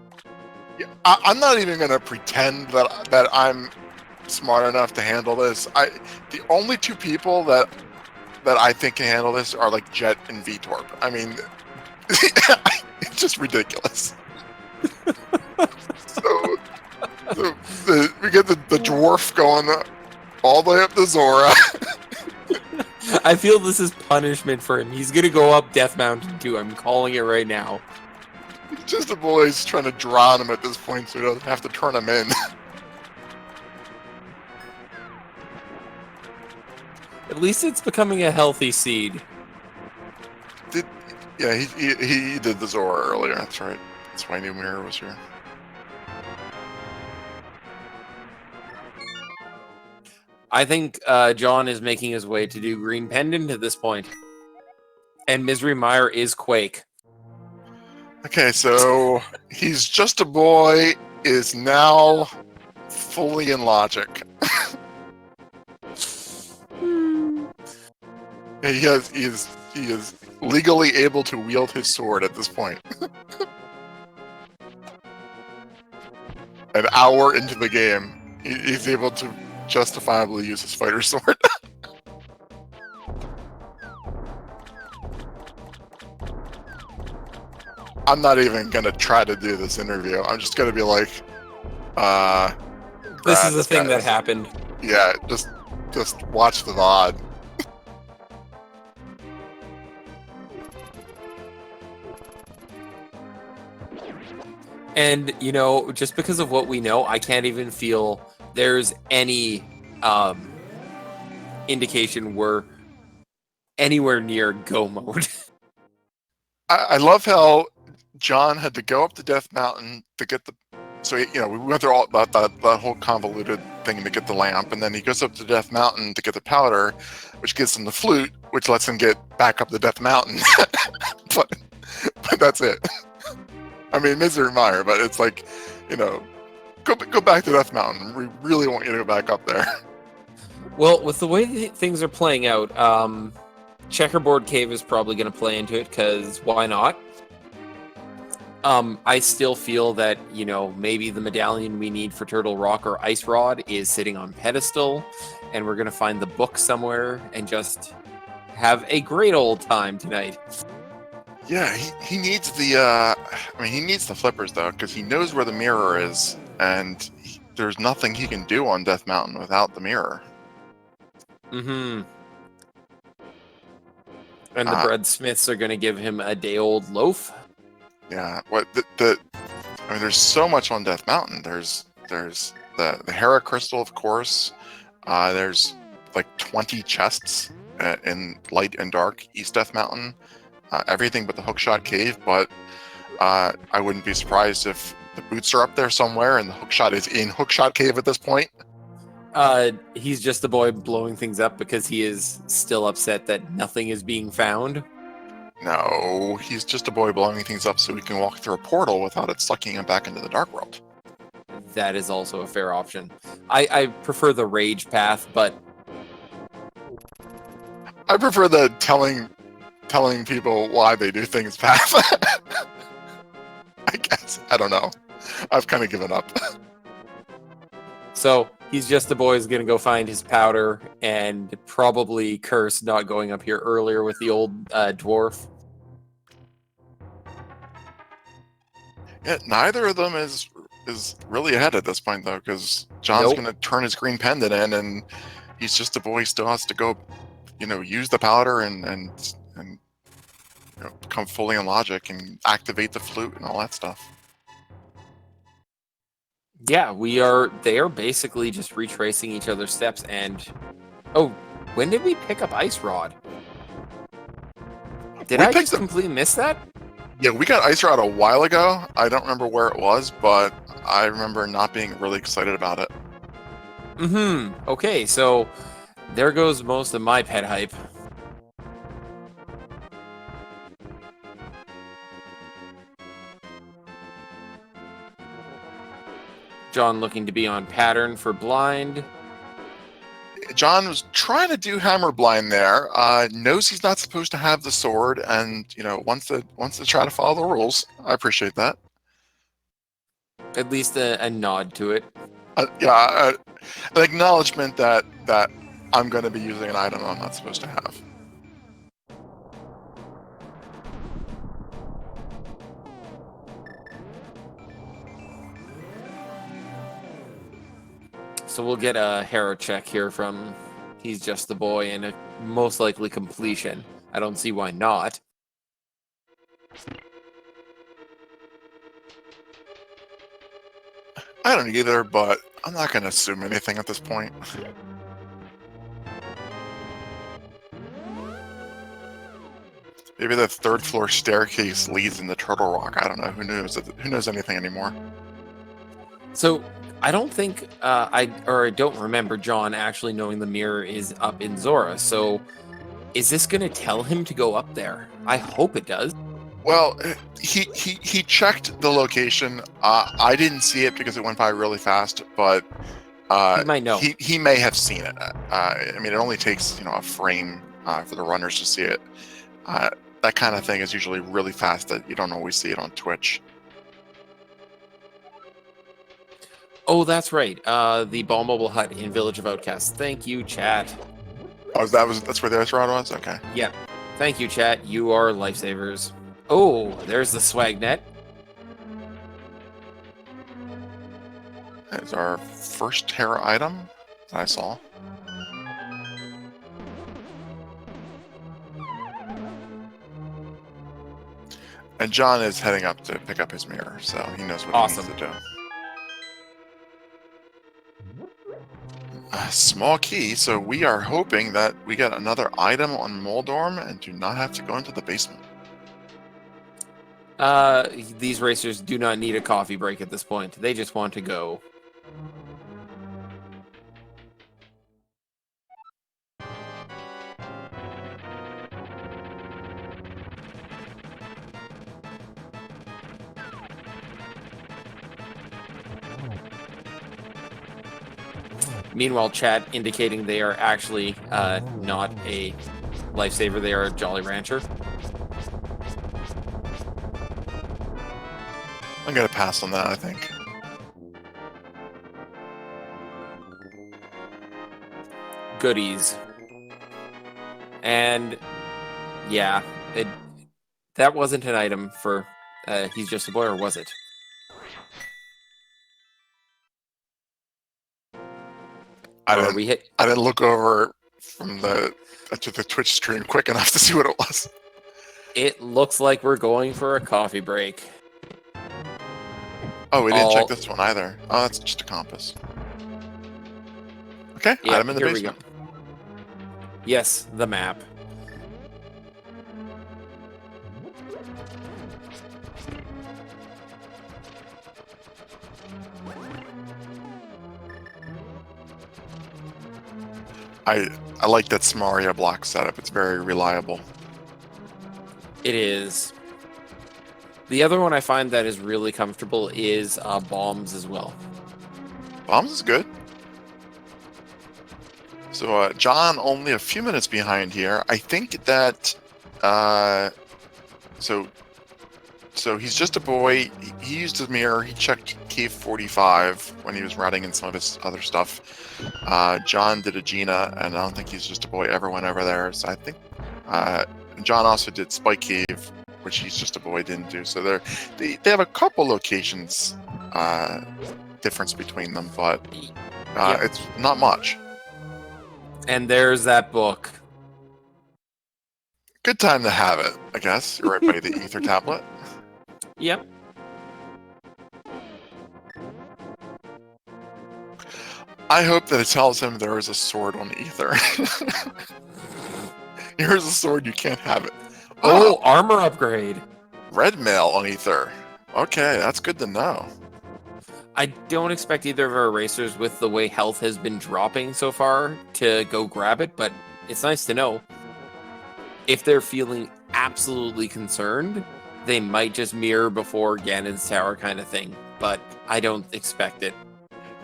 I'm not even gonna pretend that I'm smart enough to handle this. The only two people that I think can handle this are like Jet and VTorp. I mean, it's just ridiculous. So we get the dwarf going all the way up to Zora. I feel this is punishment for him. He's gonna go up Death Mountain too. I'm calling it right now. Just the boys trying to drown him at this point so he doesn't have to turn him in. At least it's becoming a healthy seed. Yeah, he did the Zora earlier. That's right. That's why I knew Mirror was here. I think John is making his way to do Green Pendant at this point. And Misery Mire is Quake. Okay, so he's just a boy is now fully in logic. He is legally able to wield his sword at this point. An hour into the game, he's able to justifiably use his fighter sword. I'm not even gonna try to do this interview. I'm just gonna be like, This is the thing that happened. Yeah, just watch the VOD. And, you know, just because of what we know, I can't even feel there's any indication we're anywhere near go mode. I love how John had to go up to Death Mountain to get the. So, we went through all that whole convoluted thing to get the lamp, and then he goes up to Death Mountain to get the powder, which gives him the flute, which lets him get back up the Death Mountain. but that's it. I mean, Misery Mire, but it's like, go back to Death Mountain. We really want you to go back up there. Well, with the way things are playing out, Checkerboard Cave is probably going to play into it, because why not? I still feel that, maybe the medallion we need for Turtle Rock or Ice Rod is sitting on pedestal, and we're going to find the book somewhere and just have a great old time tonight. Yeah, he needs the, he needs the flippers, though, because he knows where the mirror is, and there's nothing he can do on Death Mountain without the mirror. Mm-hmm. And the breadsmiths are going to give him a day-old loaf. Yeah, there's so much on Death Mountain. There's the Hera crystal, of course. There's like 20 chests in Light and Dark East Death Mountain. Everything but the Hookshot Cave, but I wouldn't be surprised if the boots are up there somewhere and the Hookshot is in Hookshot Cave at this point. He's just a boy blowing things up because he is still upset that nothing is being found. No, he's just a boy blowing things up so he can walk through a portal without it sucking him back into the Dark World. That is also a fair option. I prefer the rage path, but I prefer the telling people why they do things path. I guess. I don't know. I've kind of given up. So he's just a boy who's going to go find his powder and probably curse not going up here earlier with the old dwarf. Yeah, neither of them is really ahead at this point, though, because John's going to turn his green pendant in, and he's just a boy. He still has to go, use the powder and become fully in logic and activate the flute and all that stuff. Yeah, they are basically just retracing each other's steps. And when did we pick up Ice Rod? Did I just completely miss that? Yeah, we got Ice Rod a while ago. I don't remember where it was, but I remember not being really excited about it. Mm-hmm. Okay, so there goes most of my pet hype. John looking to be on pattern for blind. John was trying to do hammer blind there. Knows he's not supposed to have the sword, and wants to try to follow the rules. I appreciate that. At least a nod to it. An acknowledgement that I'm going to be using an item I'm not supposed to have. So we'll get a hero check here from He's Just the Boy, and a most likely completion. I don't see why not. I don't either, but I'm not going to assume anything at this point. Maybe the third floor staircase leads into Turtle Rock. I don't know. Who knows? Who knows anything anymore? So I don't think I don't remember John actually knowing the mirror is up in Zora. So is this going to tell him to go up there? I hope it does. Well, he checked the location. I didn't see it because it went by really fast, but He might know. He may have seen it. I mean, it only takes a frame for the runners to see it. That kind of thing is usually really fast. That you don't always see it on Twitch. Oh, that's right. The Ball Mobile Hut in Village of Outcasts. Thank you, chat. Oh, that's where the ice rod was? Okay. Yep. Thank you, chat. You are lifesavers. Oh, there's the swag net. That's our first Terra item that I saw. And John is heading up to pick up his mirror, so he knows what he needs to do. A small key, so we are hoping that we get another item on Moldorm and do not have to go into the basement. These racers do not need a coffee break at this point. They just want to go. Meanwhile, chat indicating they are actually not a lifesaver. They are a Jolly Rancher. I'm going to pass on that, I think. Goodies. And yeah, that wasn't an item for He's Just a Boy, or was it? I didn't look over from to the Twitch stream quick enough to see what it was. It looks like we're going for a coffee break. Oh, we didn't check this one either. Oh, that's just a compass. Okay, yeah, item in the basement. Yes, the map. I like that Samaria block setup. It's very reliable. It is. The other one I find that is really comfortable is bombs as well. Bombs is good. So John only a few minutes behind here. I think that so he's just a boy. He used his mirror. He checked Cave 45 when he was routing in some of his other stuff. John did a Gina, and I don't think He's Just a Boy ever went over there. So I think John also did Spike Cave, which He's Just a Boy didn't do. So they have a couple locations difference between them, but it's not much. And there's that book. Good time to have it, I guess. You're right by the ether tablet. Yep. I hope that it tells him there is a sword on ether. Here's a sword, you can't have it. Oh, armor upgrade. Red mail on ether. Okay, that's good to know. I don't expect either of our racers, with the way health has been dropping so far, to go grab it, but it's nice to know. If they're feeling absolutely concerned, they might just mirror before Ganon's Tower kind of thing, but I don't expect it.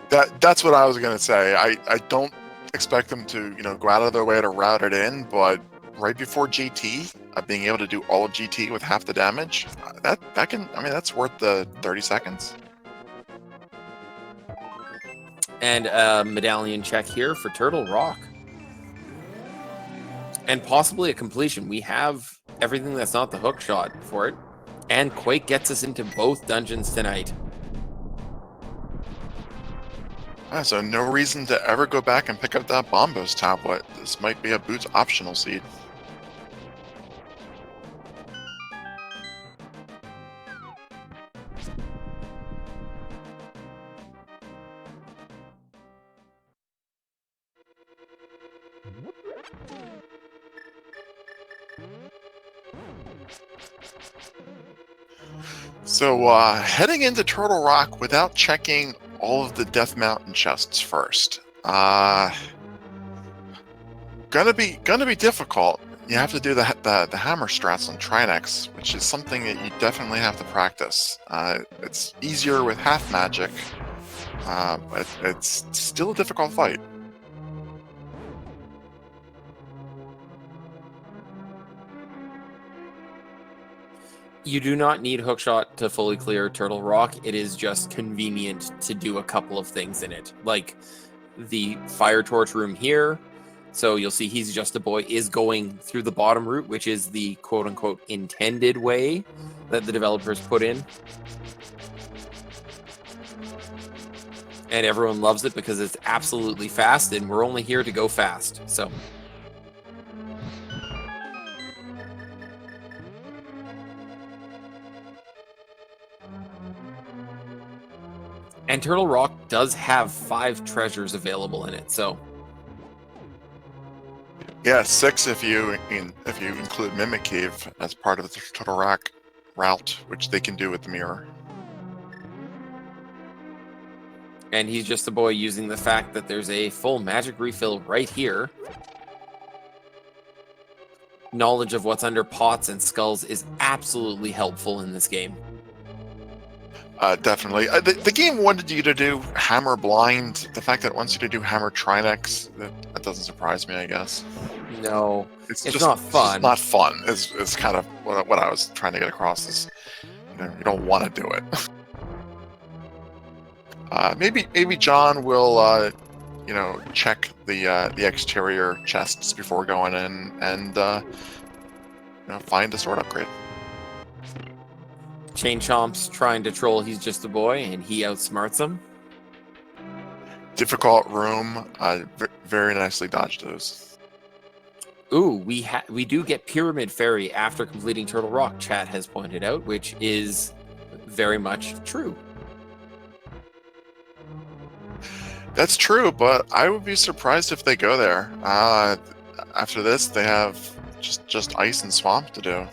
That's what I was gonna say. I don't expect them to go out of their way to route it in, but right before GT, being able to do all of GT with half the damage, that can, I mean, that's worth the 30 seconds. And a medallion check here for Turtle Rock. And possibly a completion. We have everything that's not the hook shot for it. And Quake gets us into both dungeons tonight. So no reason to ever go back and pick up that Bombos tablet. This might be a Boots optional seed. So heading into Turtle Rock without checking all of the Death Mountain chests first. Gonna be difficult. You have to do the hammer strats on Trinex, which is something that you definitely have to practice. It's easier with half magic, but it's still a difficult fight. You do not need hookshot to fully clear Turtle Rock. It is just convenient to do a couple of things in it, like the fire torch room here. So you'll see Hesjustaboy is going through the bottom route, which is the quote-unquote intended way that the developers put in. And everyone loves it because it's absolutely fast, and we're only here to go fast. So and Turtle Rock does have 5 treasures available in it, so yeah, 6 if you include Mimic Cave as part of the Turtle Rock route, which they can do with the mirror. and Hesjustaboy using the fact that there's a full magic refill right here. Knowledge of what's under pots and skulls is absolutely helpful in this game. Definitely. The game wanted you to do Hammer Blind. The fact that it wants you to do Hammer Trinex, that doesn't surprise me, I guess. No, it's just not fun. It's just not fun. Is kind of what I was trying to get across. Is you don't want to do it. Maybe John will check the exterior chests before going in and find a sword upgrade. Chain Chomp's trying to troll Hesjustaboy, and he outsmarts him. Difficult room. Very nicely dodged those. Ooh, we do get Pyramid Fairy after completing Turtle Rock, chat has pointed out, which is very much true. That's true, but I would be surprised if they go there. After this, they have just ice and swamp to do.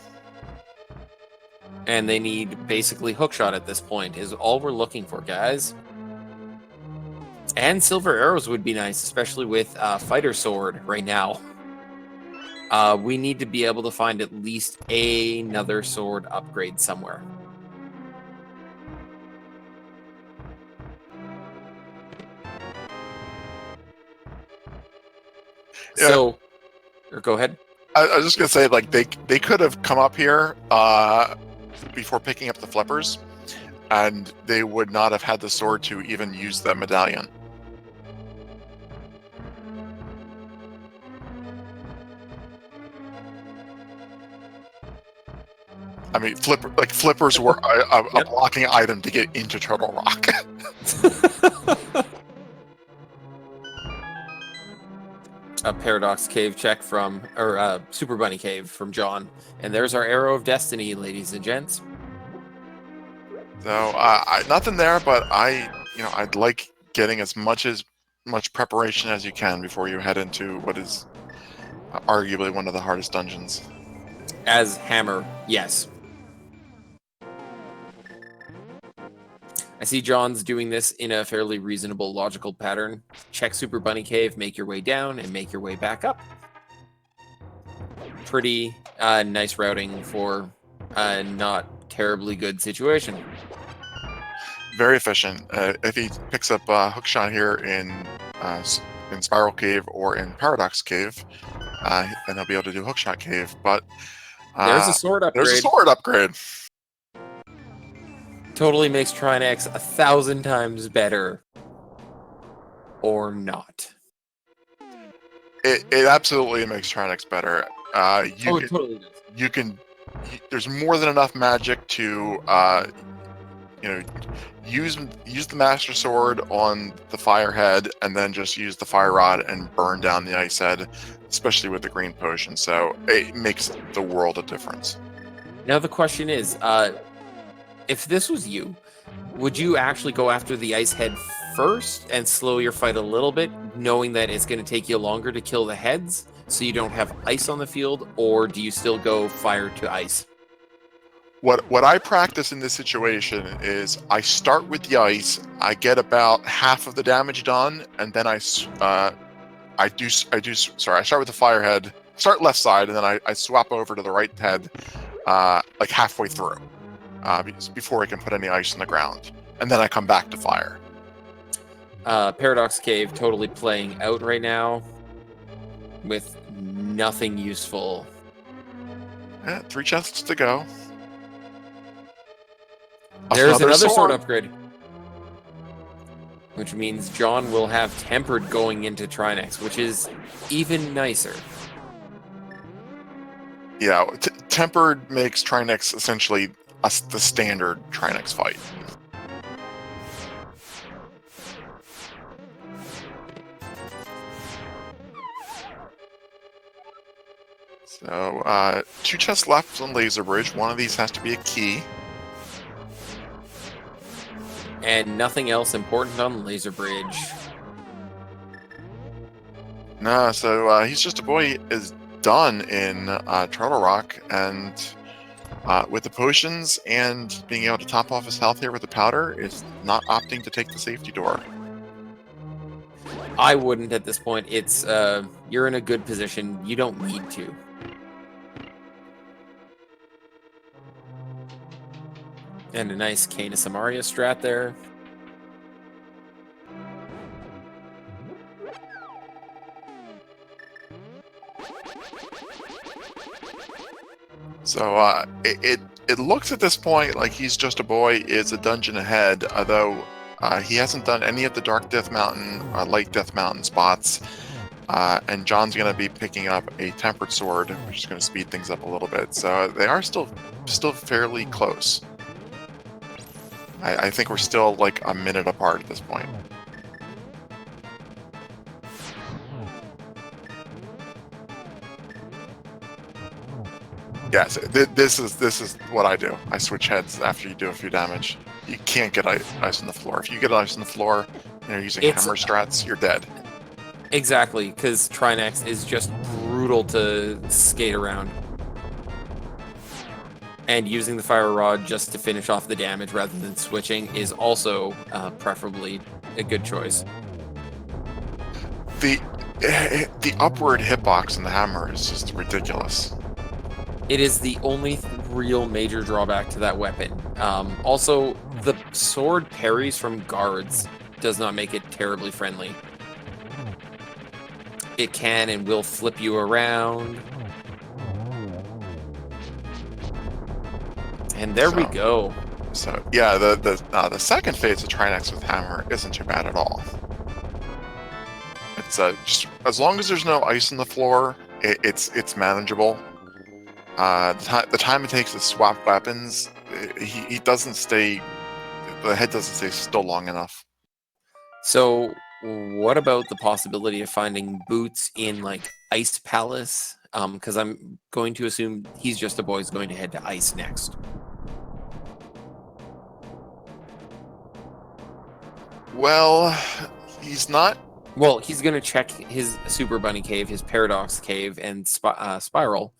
And they need basically hookshot at this point, is all we're looking for, guys. And silver arrows would be nice, especially with fighter sword right now. We need to be able to find at least another sword upgrade somewhere. Yeah. So, go ahead. I was just gonna say, like, they could have come up here before picking up the flippers, and they would not have had the sword to even use the medallion. I mean, flippers were a blocking item to get into Turtle Rock. A Paradox Cave check from, or Super Bunny Cave from John. And there's our Arrow of Destiny, ladies and gents. So, nothing there, but I'd like getting as much preparation as you can before you head into what is arguably one of the hardest dungeons. As Hammer, yes. I see John's doing this in a fairly reasonable, logical pattern. Check Super Bunny Cave, make your way down, and make your way back up. Pretty nice routing for a not terribly good situation. very efficient. If he picks up Hookshot here in Spiral Cave or in Paradox Cave, then he'll be able to do Hookshot Cave. But There's a sword upgrade. there's a sword upgrade. Totally makes Trinex 1,000 times better. Or not. It absolutely makes Trinex better. It totally does. There's more than enough magic to use the Master Sword on the Firehead, and then just use the Fire Rod and burn down the Ice Head, especially with the green potion. So it makes the world of difference. Now the question is, if this was you, would you actually go after the Ice Head first and slow your fight a little bit, knowing that it's going to take you longer to kill the heads, so you don't have ice on the field, or do you still go fire to ice? What I practice in this situation is I start with the ice, I get about half of the damage done, and then I start with the Firehead, start left side, and then I swap over to the right head, like halfway through, before I can put any ice on the ground, and then I come back to fire. Paradox Cave totally playing out right now with nothing useful. 3 chests to go. There's another sword upgrade. Which means John will have Tempered going into Trinex, which is even nicer. Yeah, Tempered makes Trinex essentially the standard Trinex fight. So, 2 chests left on Laser Bridge. One of these has to be a key. And nothing else important on Laser Bridge. No, so He's Just a Boy is done in Turtle Rock, and with the potions and being able to top off his health here with the powder, is not opting to take the safety door. I wouldn't at this point. It's you're in a good position. You don't need to. And a nice Kana Samaria strat there. So it looks at this point like He's Just a Boy is a dungeon ahead, although he hasn't done any of the Dark Death Mountain, Light Death Mountain spots. And John's going to be picking up a Tempered Sword, which is going to speed things up a little bit. So they are still fairly close. I think we're still like a minute apart at this point. Yes, this is what I do. I switch heads after you do a few damage. You can't get ice on the floor. If you get ice on the floor and you're using hammer strats, you're dead. Exactly, because Trinex is just brutal to skate around. And using the Fire Rod just to finish off the damage rather than switching is also preferably a good choice. The upward hitbox in the hammer is just ridiculous. It is the only real major drawback to that weapon. Also, the sword parries from guards does not make it terribly friendly. It can and will flip you around. And there we go. So yeah, the second phase of Trinex with hammer isn't too bad at all. It's just as long as there's no ice on the floor, it's manageable. The time it takes to swap weapons, he doesn't stay. The head doesn't stay still long enough. So, what about the possibility of finding boots in like Ice Palace? Because I'm going to assume He's Just a Boy is going to head to Ice next. Well, he's not. Well, he's going to check his Super Bunny Cave, his Paradox Cave, and Spiral.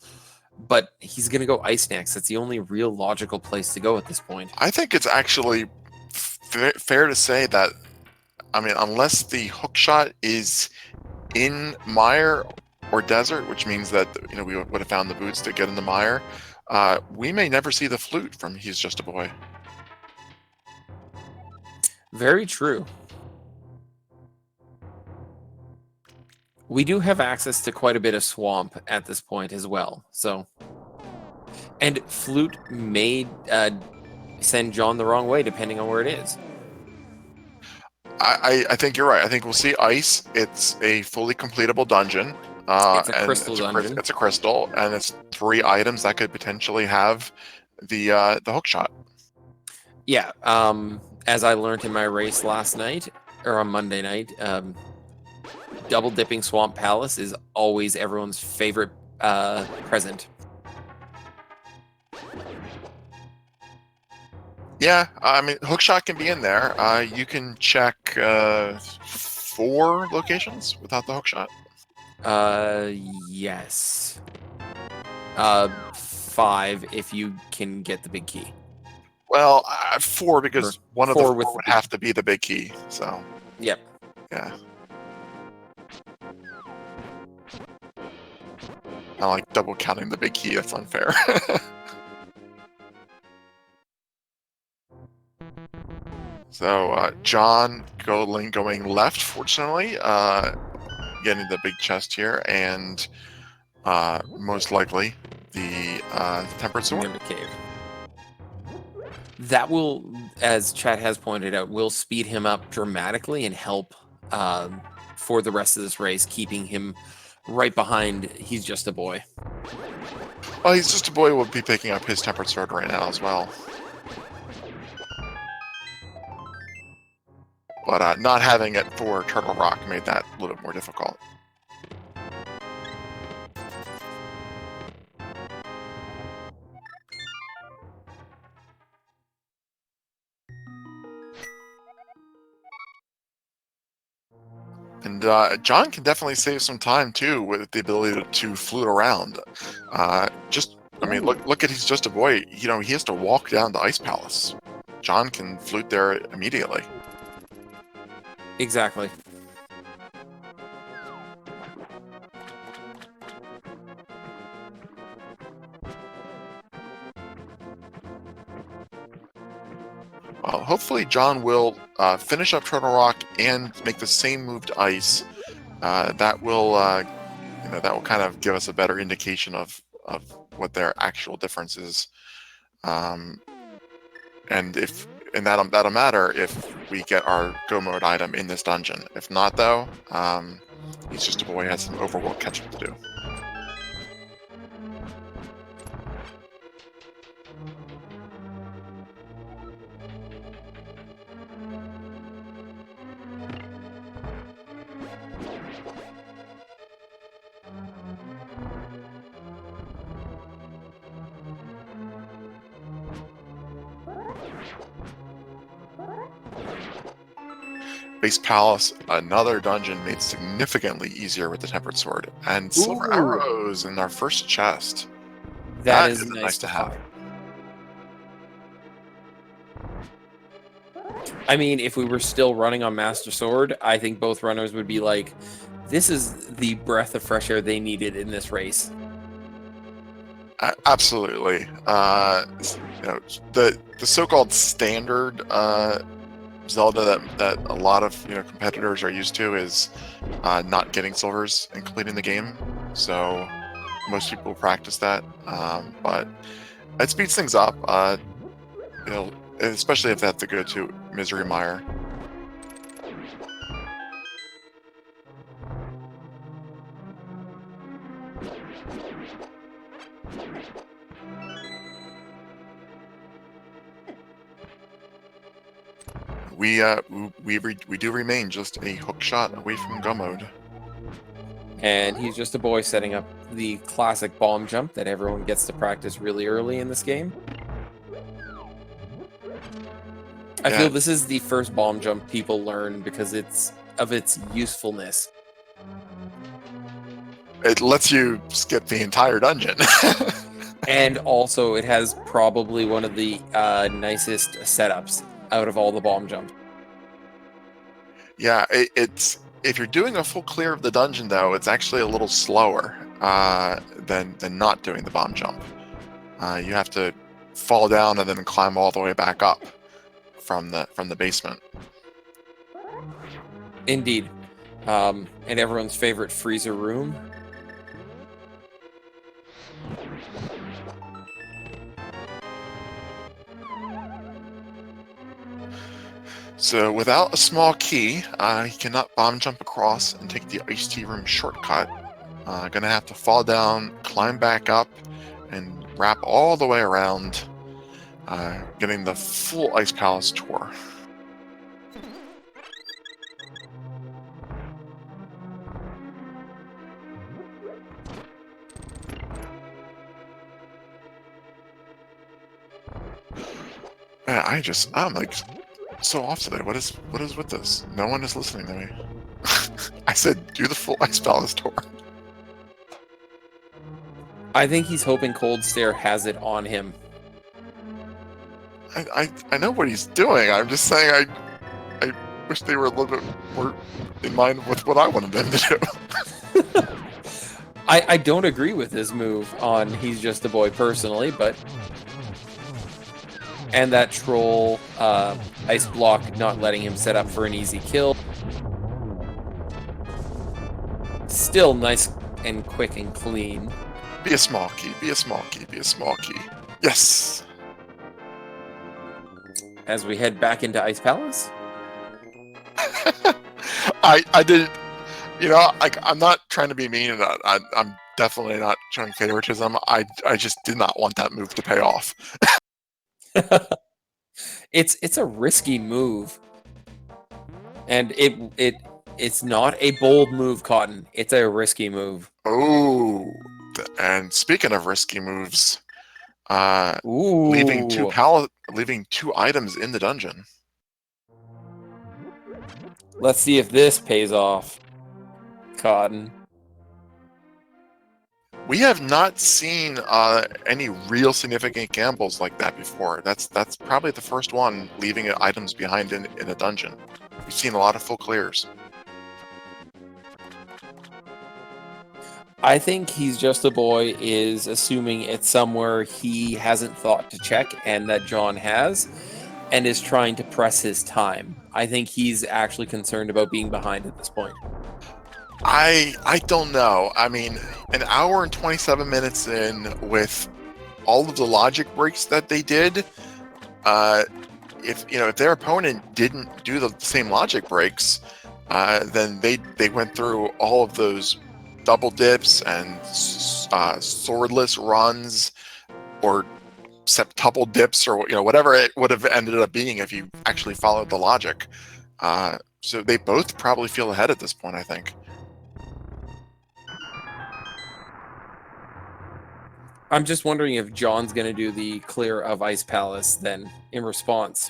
But he's going to go Ice next. That's the only real logical place to go at this point. I think it's actually fair to say that, I mean, unless the hookshot is in mire or desert, which means that we would have found the boots to get in the mire, we may never see the flute from He's Just a Boy. Very true. We do have access to quite a bit of swamp at this point as well, so... And Flute may send John the wrong way, depending on where it is. I think you're right. I think we'll see ice. It's a fully completable dungeon. It's a crystal dungeon. It's a crystal, and it's 3 items that could potentially have the hook shot. Yeah. As I learned in my race last night, or on Monday night, double dipping Swamp Palace is always everyone's favorite present. Yeah, I mean, hookshot can be in there. You can check 4 locations without the hookshot. Yes. 5 if you can get the big key. Well, 4 because one of the 4 would the have to be the big key. So. Yep. Yeah. I like double counting the big key. That's unfair. So John going left, fortunately, getting the big chest here, and most likely the tempered sword. Cave. That will, as Chat has pointed out, will speed him up dramatically and help for the rest of this race, keeping him right behind He's Just a Boy. Well, He's Just a Boy will be picking up his tempered sword right now as well. But not having it for Turtle Rock made that a little bit more difficult. And John can definitely save some time too with the ability to flute around. I mean, look at He's Just a Boy. You know, he has to walk down the Ice Palace. John can flute there immediately. Exactly. Well, hopefully John will finish up Turtle Rock and make the same move to Ice. That will kind of give us a better indication of what their actual difference is. And that'll matter if we get our Go Mode item in this dungeon. If not, though, He's Just a Boy has some overworld catch-up to do. Base Palace, another dungeon made significantly easier with the tempered sword, and silver arrows in our first chest. That is nice to have. I mean, if we were still running on Master Sword, I think both runners would be like, this is the breath of fresh air they needed in this race. Absolutely. The so-called standard Zelda that a lot of competitors are used to is not getting silvers and completing the game. So most people practice that, but it speeds things up. Especially if they have to go to Misery Mire. We do remain just a hook shot away from Go Mode. And He's Just a Boy setting up the classic bomb jump that everyone gets to practice really early in this game. I feel this is the first bomb jump people learn because it's of its usefulness. It lets you skip the entire dungeon. And also, it has probably one of the nicest setups out of all the bomb jumps. Yeah, it's if you're doing a full clear of the dungeon, though, it's actually a little slower than not doing the bomb jump. You have to fall down and then climb all the way back up from the basement. Indeed. And everyone's favorite freezer room. So without a small key, he cannot bomb jump across and take the Ice Tea Room shortcut. Gonna have to fall down, climb back up, and wrap all the way around, getting the full Ice Palace tour. Man, I'm like so off today. What is with this? No one is listening to me. I said do the full Ice Palace tour. I think he's hoping Cold Stare has it on him. I know what he's doing. I'm just saying I wish they were a little bit more in mind with what I wanted them to do. I don't agree with his move on He's Just a Boy personally, but... And that troll ice block not letting him set up for an easy kill. Still nice and quick and clean. Be a small key, be a small key, be a small key. Yes! As we head back into Ice Palace. I did, you know, like, I'm not trying to be mean, and I'm definitely not showing favoritism. I just did not want that move to pay off. It's a risky move. And it's not a bold move, Cotton. It's a risky move. Oh, and speaking of risky moves, Ooh. leaving two items in the dungeon. Let's see if this pays off, Cotton. We have not seen any real significant gambles like that before. That's probably the first one, leaving items behind in a dungeon. We've seen a lot of full clears. I think He's Just a Boy is assuming it's somewhere he hasn't thought to check and that John has, and is trying to press his time. I think he's actually concerned about being behind at this point. I don't know. I mean, an hour and 27 minutes in with all of the logic breaks that they did, if their opponent didn't do the same logic breaks, then they went through all of those double dips and swordless runs, or septuple dips, or whatever it would have ended up being if you actually followed the logic. So they both probably feel ahead at this point, I think. I'm just wondering if John's going to do the clear of Ice Palace then in response.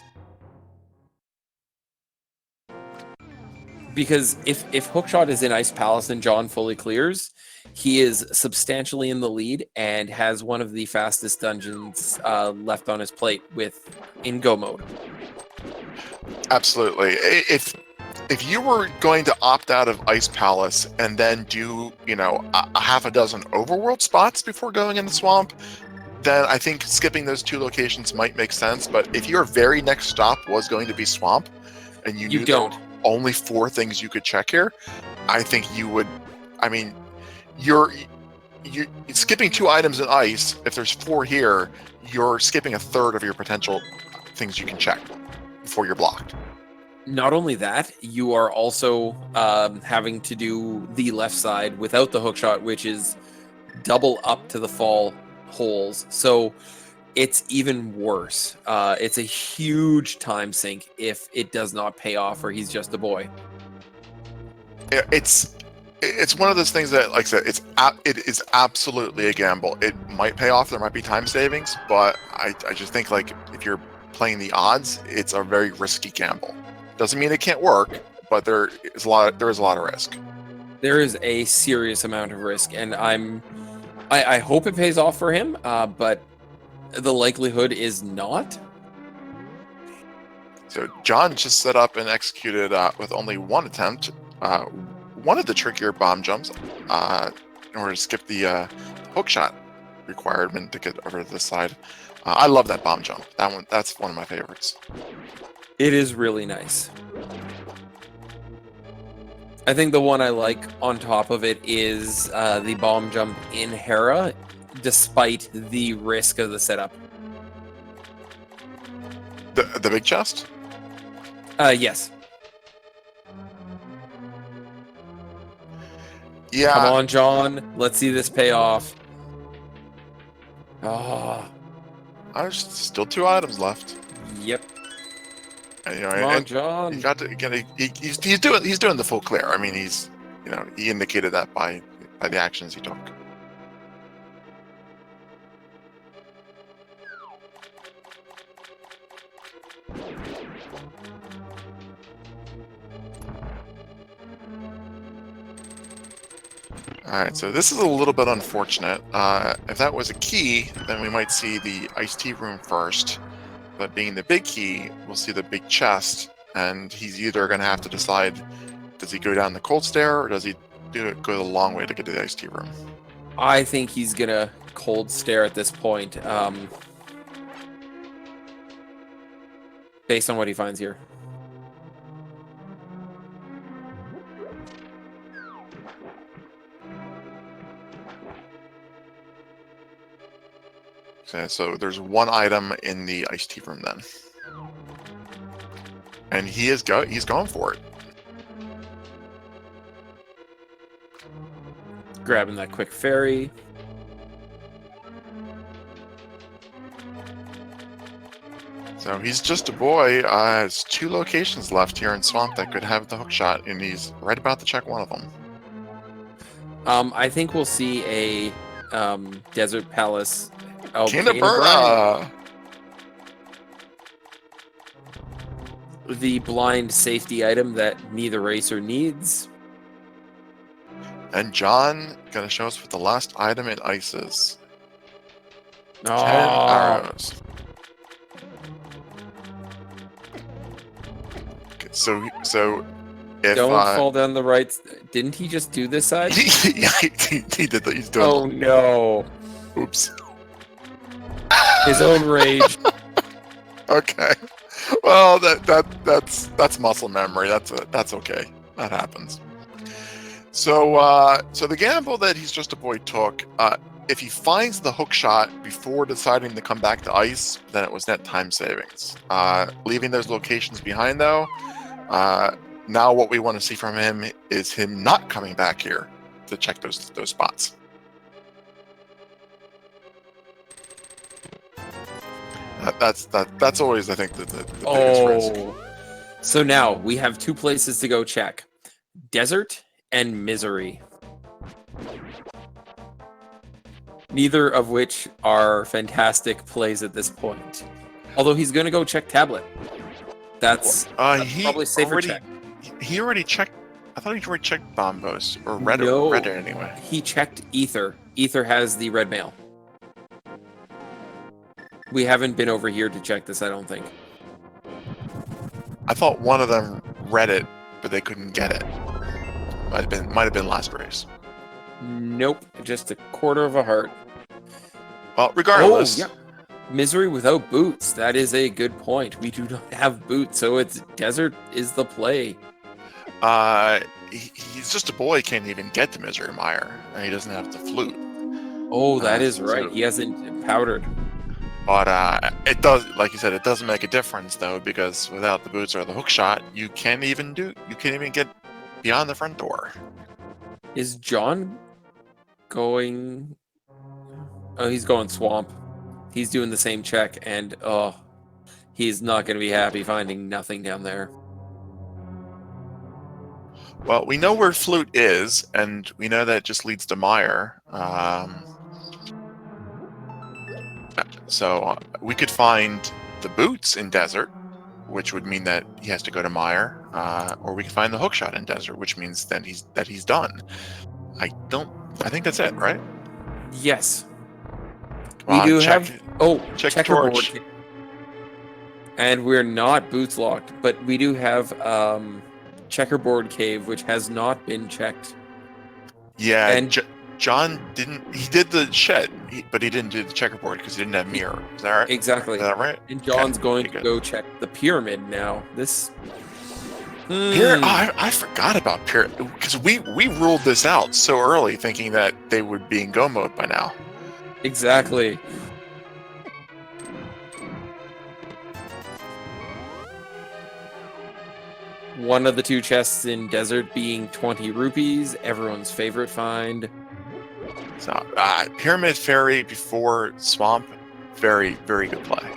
Because if Hookshot is in Ice Palace and John fully clears, he is substantially in the lead and has one of the fastest dungeons left on his plate in go mode. Absolutely. If you were going to opt out of Ice Palace and then do, a half a dozen overworld spots before going in the swamp, then I think skipping those two locations might make sense. But if your very next stop was going to be swamp, and you knew don't. there were only 4 things you could check here, I think you would. I mean, you're skipping 2 items in ice. If there's 4 here, you're skipping a third of your potential things you can check before you're blocked. Not only that, you are also having to do the left side without the hookshot, which is double up to the fall holes. So it's even worse. It's a huge time sink if it does not pay off or He's Just a Boy. It's one of those things that, like I said, it is absolutely a gamble. It might pay off. There might be time savings, but I just think, like, if you're playing the odds, it's a very risky gamble. Doesn't mean it can't work, but there is a lot of risk. There is a serious amount of risk, and I hope it pays off for him, but the likelihood is not. So John just set up and executed with only 1 attempt, one of the trickier bomb jumps, in order to skip the hook shot requirement to get over to this side. I love that bomb jump. That's one of my favorites. It is really nice. I think the one I like on top of it is the bomb jump in Hera, despite the risk of the setup. The big chest? Yes. Yeah. Come on, John. Let's see this pay off. Oh. There's still 2 items left. Yep. And, you know, Come on, John. You got to again. He's doing the full clear. I mean, he indicated that by the actions he took. Alright, so this is a little bit unfortunate. If that was a key, then we might see the iced tea room first. But being the big key, we'll see the big chest, and he's either going to have to decide, does he go down the cold stair, or does he go the long way to get to the iced tea room? I think he's going to cold stare at this point, based on what he finds here. Okay, so there's 1 item in the iced tea room then. And he's going for it. Grabbing that quick fairy. So he's just a boy. Has 2 locations left here in Swamp that could have the hook shot, and he's right about to check one of them. I think we'll see a Desert Palace. Oh, Canterbury! The blind safety item that neither racer needs. And John gonna show us what the last item in ice is. 10 Oh, arrows. Okay, so if don't fall down the right. Didn't he just do this side? yeah, he did that. He's doing. Oh no! Oops. His own rage. Okay. Well, that's muscle memory. That's okay. That happens. So the gamble that he's just a boy took, if he finds the hook shot before deciding to come back to ice, then it was net time savings. Leaving those locations behind, though, now what we want to see from him is him not coming back here to check those spots. That's always, I think, the biggest risk. So now we have 2 places to go check: Desert and Misery. Neither of which are fantastic plays at this point. Although he's going to go check Tablet. That's probably safer check. He already checked. I thought he already checked Bombos or Reddit. No, Reddit anyway. He checked Ether. Ether has the red mail. We haven't been over here to check this, I don't think. I thought one of them read it, but they couldn't get it. Might have been last race. Nope, just a quarter of a heart. Well, regardless. Oh, yeah. Misery without boots. That is a good point. We do not have boots, so it's Desert is the play. He's just a boy. Can't even get to Misery Mire, and he doesn't have the flute. Oh, that is right. He hasn't powdered. But it does, like you said, it doesn't make a difference though, because without the boots or the hook shot, you can't even get beyond the front door. Is John going? Oh, he's going swamp. He's doing the same check, and he's not going to be happy finding nothing down there. Well, we know where flute is, and we know that it just leads to Mire. So we could find the boots in Desert, which would mean that he has to go to Mire, or we could find the hookshot in Desert, which means that he's done. I think that's it, right? Yes. Come on, we do check checkerboard. torch. And we're not boots locked, but we do have checkerboard cave, which has not been checked. Yeah, and John didn't. He did the shed, but he didn't do the checkerboard because he didn't have mirror. Is that right? Exactly. Is that right? And John's going to go check the pyramid now. This I forgot about Pyramid because we ruled this out so early, thinking that they would be in go mode by now. Exactly. One of the 2 chests in Desert being 20 rupees, everyone's favorite find. So Pyramid Fairy before Swamp, very, very good play.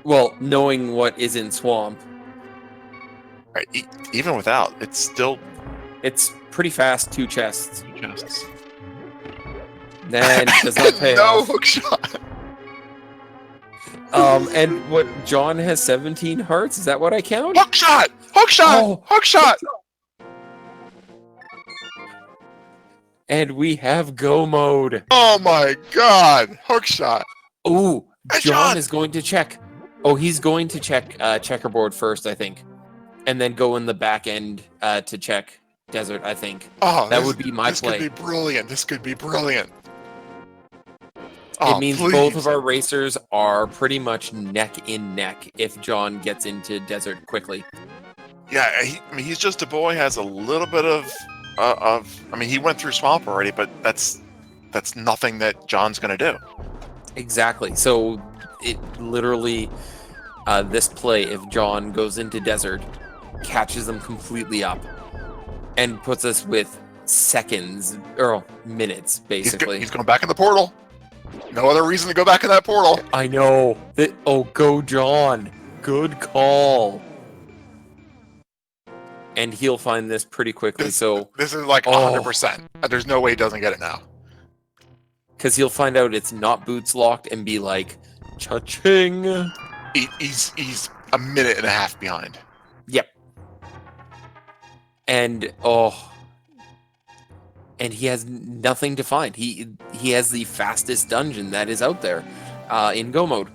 Well, knowing what is in Swamp, Right, even without, it's pretty fast. 2 chests. 2 chests. Then does not pay no off. hook shot. And what, John has 17 hearts? Is that what I count? Hook shot! Hook shot! Oh. Hook shot! And we have go mode. Oh my god! Hook shot! Ooh, Hey, John John! is going to check. Oh, he's going to check checkerboard first, I think. And then go in the back end to check Desert, I think. Oh, that would be my play. This could be brilliant. This could be brilliant. It means both of our racers are pretty much neck in neck if John gets into Desert quickly. Yeah, he's just a boy. Has a little bit of. I mean, he went through Swamp already, but that's nothing that John's going to do. Exactly. So it literally, this play, if John goes into Desert, catches them completely up, and puts us with seconds or minutes, basically. He's going back in the portal. No other reason to go back in that portal. I know. Go John. Good call. And he'll find this pretty quickly. This is like 100%. There's no way he doesn't get it now. Because he'll find out it's not boots locked and be like, cha-ching. He's a minute and a half behind. Yep. And and he has nothing to find. He has the fastest dungeon that is out there in go mode.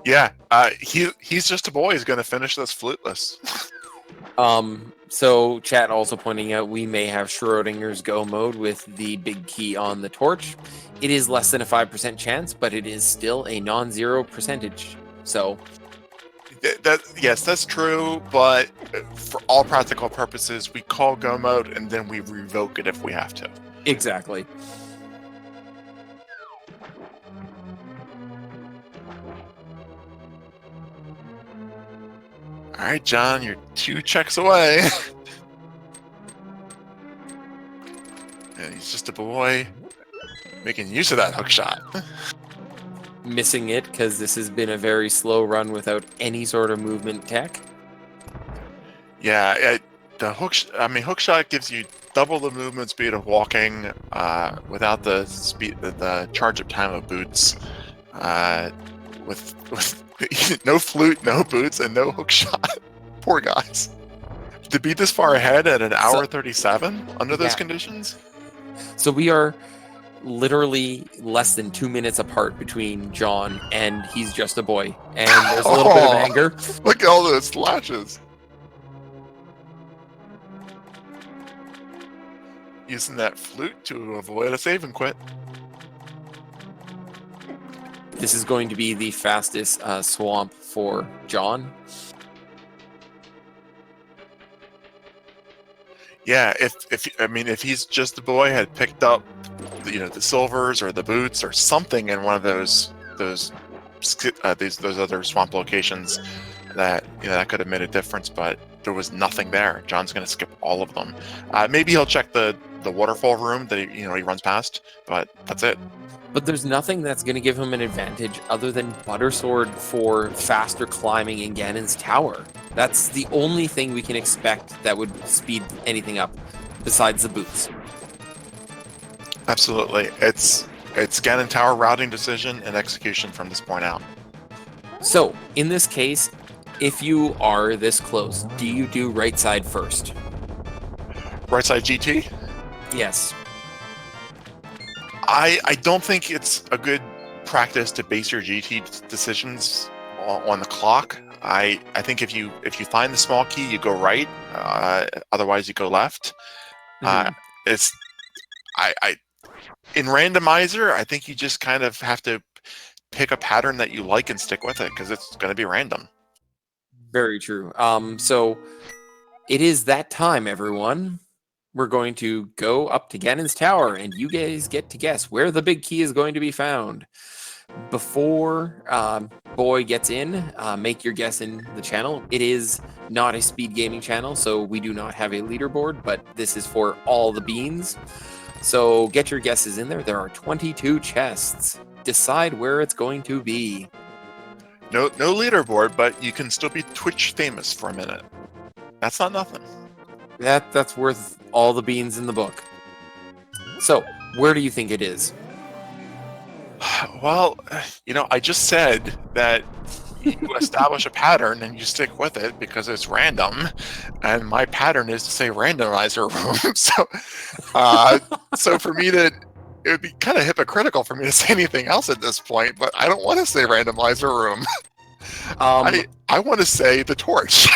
Yeah, he's just a boy. He's going to finish this fluteless. So chat also pointing out we may have Schrodinger's go mode with the big key on the torch. It is less than a 5% chance, but it is still a non-zero percentage. So yes, that's true, but for all practical purposes, we call go mode and then we revoke it if we have to. Exactly. All right, John, you're 2 checks away. And he's just a boy making use of that hook shot. Missing it because this has been a very slow run without any sort of movement tech. Yeah, the hook shot gives you double the movement speed of walking without the charge up time of boots. With no flute, no boots, and no hook shot. Poor guys. To be this far ahead at an hour 37 under those conditions? So we are literally less than 2 minutes apart between John and he's just a boy. And there's a little bit of anger. Look at all those slashes. Using that flute to avoid a save and quit. This is going to be the fastest swamp for John. Yeah, if he's just a boy, had picked up, the silvers or the boots or something in one of those other swamp locations, that could have made a difference. But there was nothing there. John's going to skip all of them. Maybe he'll check the waterfall room that he runs past, but that's it. But there's nothing that's going to give him an advantage other than Buttersword for faster climbing in Ganon's tower. That's the only thing we can expect that would speed anything up, besides the boots. Absolutely. It's Ganon Tower routing decision and execution from this point out. So, in this case, if you are this close, do you do right side first? Right side GT? Yes. I don't think it's a good practice to base your GT decisions on the clock. I think if you find the small key, you go right. Otherwise, you go left. In Randomizer, I think you just kind of have to pick a pattern that you like and stick with it because it's going to be random. Very true. So it is that time, everyone. We're going to go up to Ganon's tower, and you guys get to guess where the big key is going to be found. Before Boy gets in, make your guess in the channel. It is not a speed gaming channel, so we do not have a leaderboard, but this is for all the beans. So get your guesses in there. There are 22 chests. Decide where it's going to be. No leaderboard, but you can still be Twitch famous for a minute. That's not nothing. That's worth all the beans in the book. So, where do you think it is? Well, I just said that you establish a pattern and you stick with it because it's random, and my pattern is to say randomizer room. So for me it would be kind of hypocritical for me to say anything else at this point, but I don't want to say randomizer room. I want to say the torch.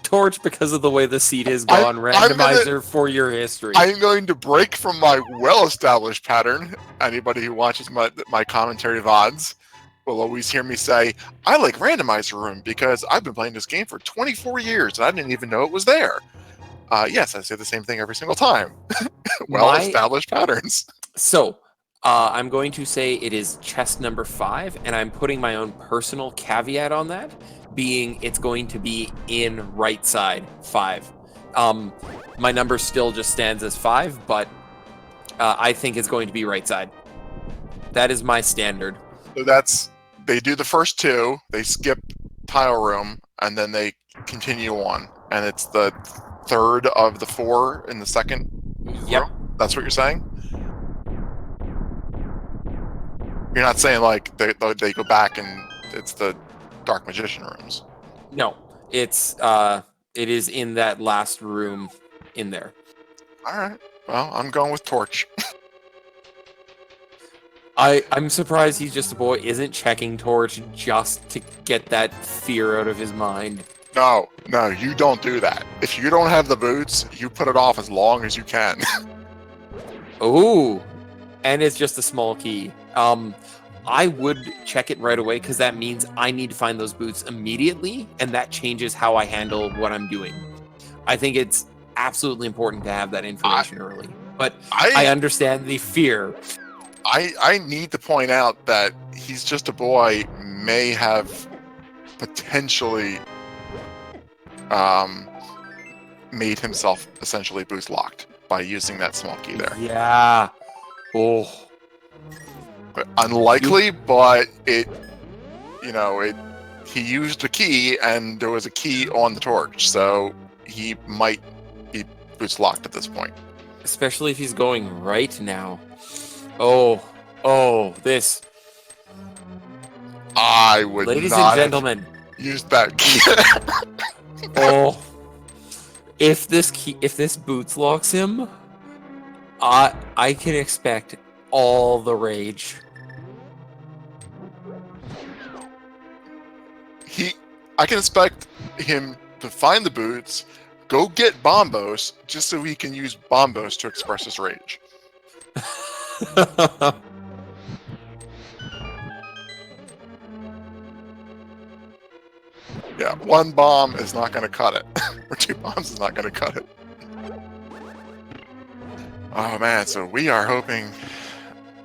Torch, because of the way the seed has gone. Randomizer for your history. I'm going to break from my well-established pattern. Anybody who watches my commentary VODs will always hear me say, I like randomizer room because I've been playing this game for 24 years and I didn't even know it was there. Yes, I say the same thing every single time. Well-established patterns. So, I'm going to say it is chest number 5, and I'm putting my own personal caveat on that, being it's going to be in right side 5. My number still just stands as 5, but I think it's going to be right side. That is my standard. So they do the first 2, they skip tile room, and then they continue on, and it's the 3rd of the 4 in the second. Yep. Room? That's what you're saying? You're not saying like they go back and it's the Dark Magician rooms. No, it is in that last room in there. All right. Well, I'm going with Torch. I'm surprised Hesjustaboy isn't checking Torch just to get that fear out of his mind. No, you don't do that. If you don't have the boots, you put it off as long as you can. Ooh, and it's just a small key. I would check it right away because that means I need to find those boots immediately, and that changes how I handle what I'm doing. I think it's absolutely important to have that information early. But I understand the fear. I need to point out that Hesjustaboy may have potentially made himself essentially boost locked by using that small key there. Yeah. Oh. Unlikely, but he used a key and there was a key on the torch, so he might be boost locked at this point. Especially if he's going right now. Oh, this. I would Ladies not and gentlemen, use that key. if this boots locks him, I can expect all the rage. I can expect him to find the boots, go get Bombos, just so he can use Bombos to express his rage. Yeah, 1 bomb is not going to cut it. Or 2 bombs is not going to cut it. Oh man, so we are hoping,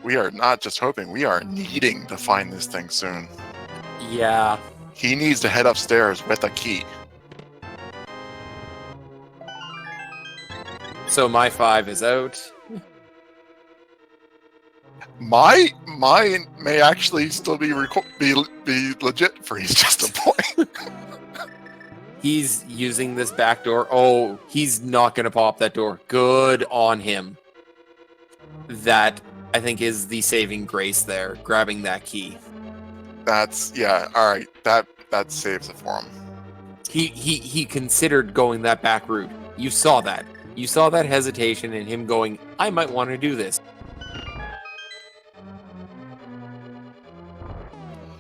we are not just hoping, we are needing to find this thing soon. Yeah. He needs to head upstairs with a key. So my 5 is out. Mine may actually still be legit for Hesjustaboy. He's using this back door. Oh, he's not going to pop that door. Good on him. That, I think, is the saving grace there, grabbing that key. Yeah, alright. That saves it for him. He considered going that back route. You saw that. You saw that hesitation in him going, I might want to do this.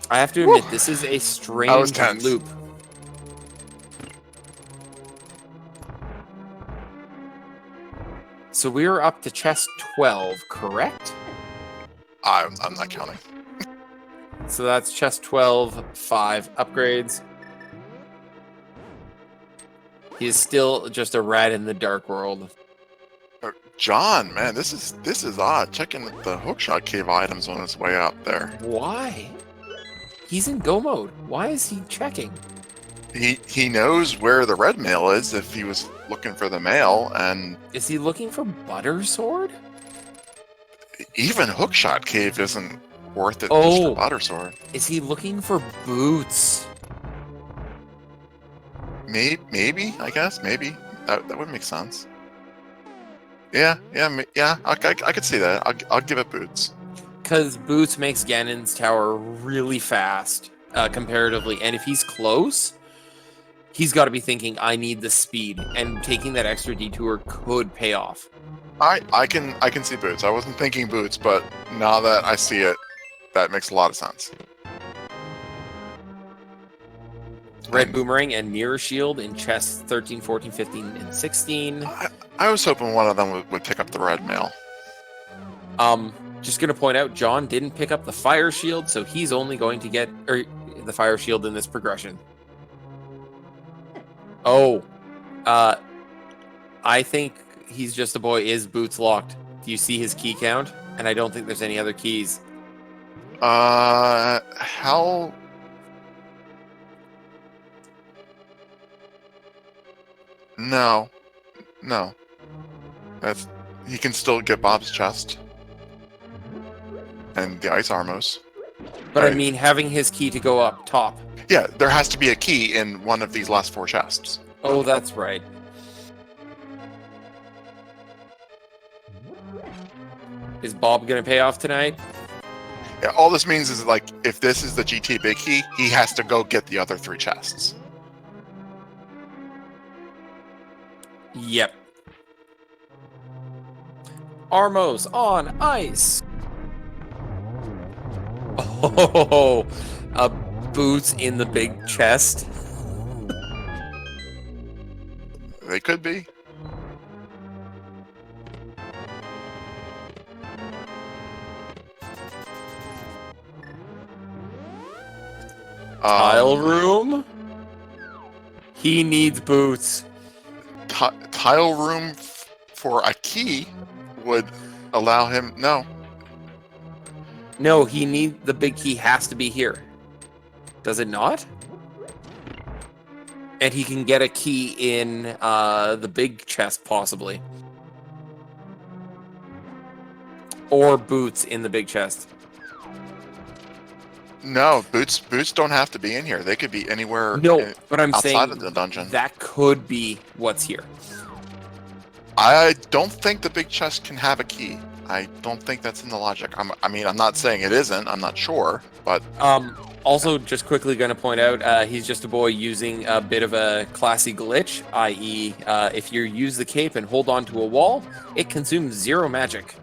I have to admit, this is a strange loop. So we are up to chest 12, correct? I'm not counting. So that's chest 12, 5 upgrades. He is still just a rat in the dark world. John, man, this is odd. Checking the hookshot cave items on his way up there. Why? He's in go mode. Why is he checking? He knows where the red mail is if he was looking for the mail, and Is he looking for Butter Sword? even hookshot cave isn't worth it just Oh. for butter sword. Is he looking for boots? Maybe, I guess, maybe that would make sense. Yeah. I could see that. I'll give it boots. Because boots makes Ganon's tower really fast, comparatively, and if he's close, he's got to be thinking, I need the speed, and taking that extra detour could pay off. I can see boots. I wasn't thinking boots, but now that I see it, that makes a lot of sense. Red Boomerang and Mirror Shield in chests 13, 14, 15, and 16. I was hoping one of them would pick up the red mail. Just going to point out, John didn't pick up the Fire Shield, so he's only going to get the Fire Shield in this progression. Oh, I think He's Just a Boy is boots locked. Do you see his key count? And I don't think there's any other keys. How? No. He can still get Bob's chest and the ice armos. But right. I mean, having his key to go up top. Yeah, there has to be a key in one of these last 4 chests. Oh, that's right. Is Bob gonna pay off tonight? Yeah, all this means is, like, if this is the GT big key, he has to go get the other 3 chests. Yep. Armos on ice. Oh, boots in the big chest. They could be. Tile room? He needs boots. Tile room for a key would allow him... No. No, the big key has to be here. Does it not? And he can get a key in the big chest, possibly. Or boots in the big chest. No, boots don't have to be in here. They could be anywhere but I'm outside saying of the dungeon. That could be what's here. I don't think the big chest can have a key. I don't think that's in the logic. I mean, I'm not saying it isn't. I'm not sure, but... Also, just quickly going to point out, He's Just a Boy using a bit of a classy glitch, i.e., if you use the cape and hold on to a wall, it consumes 0 magic.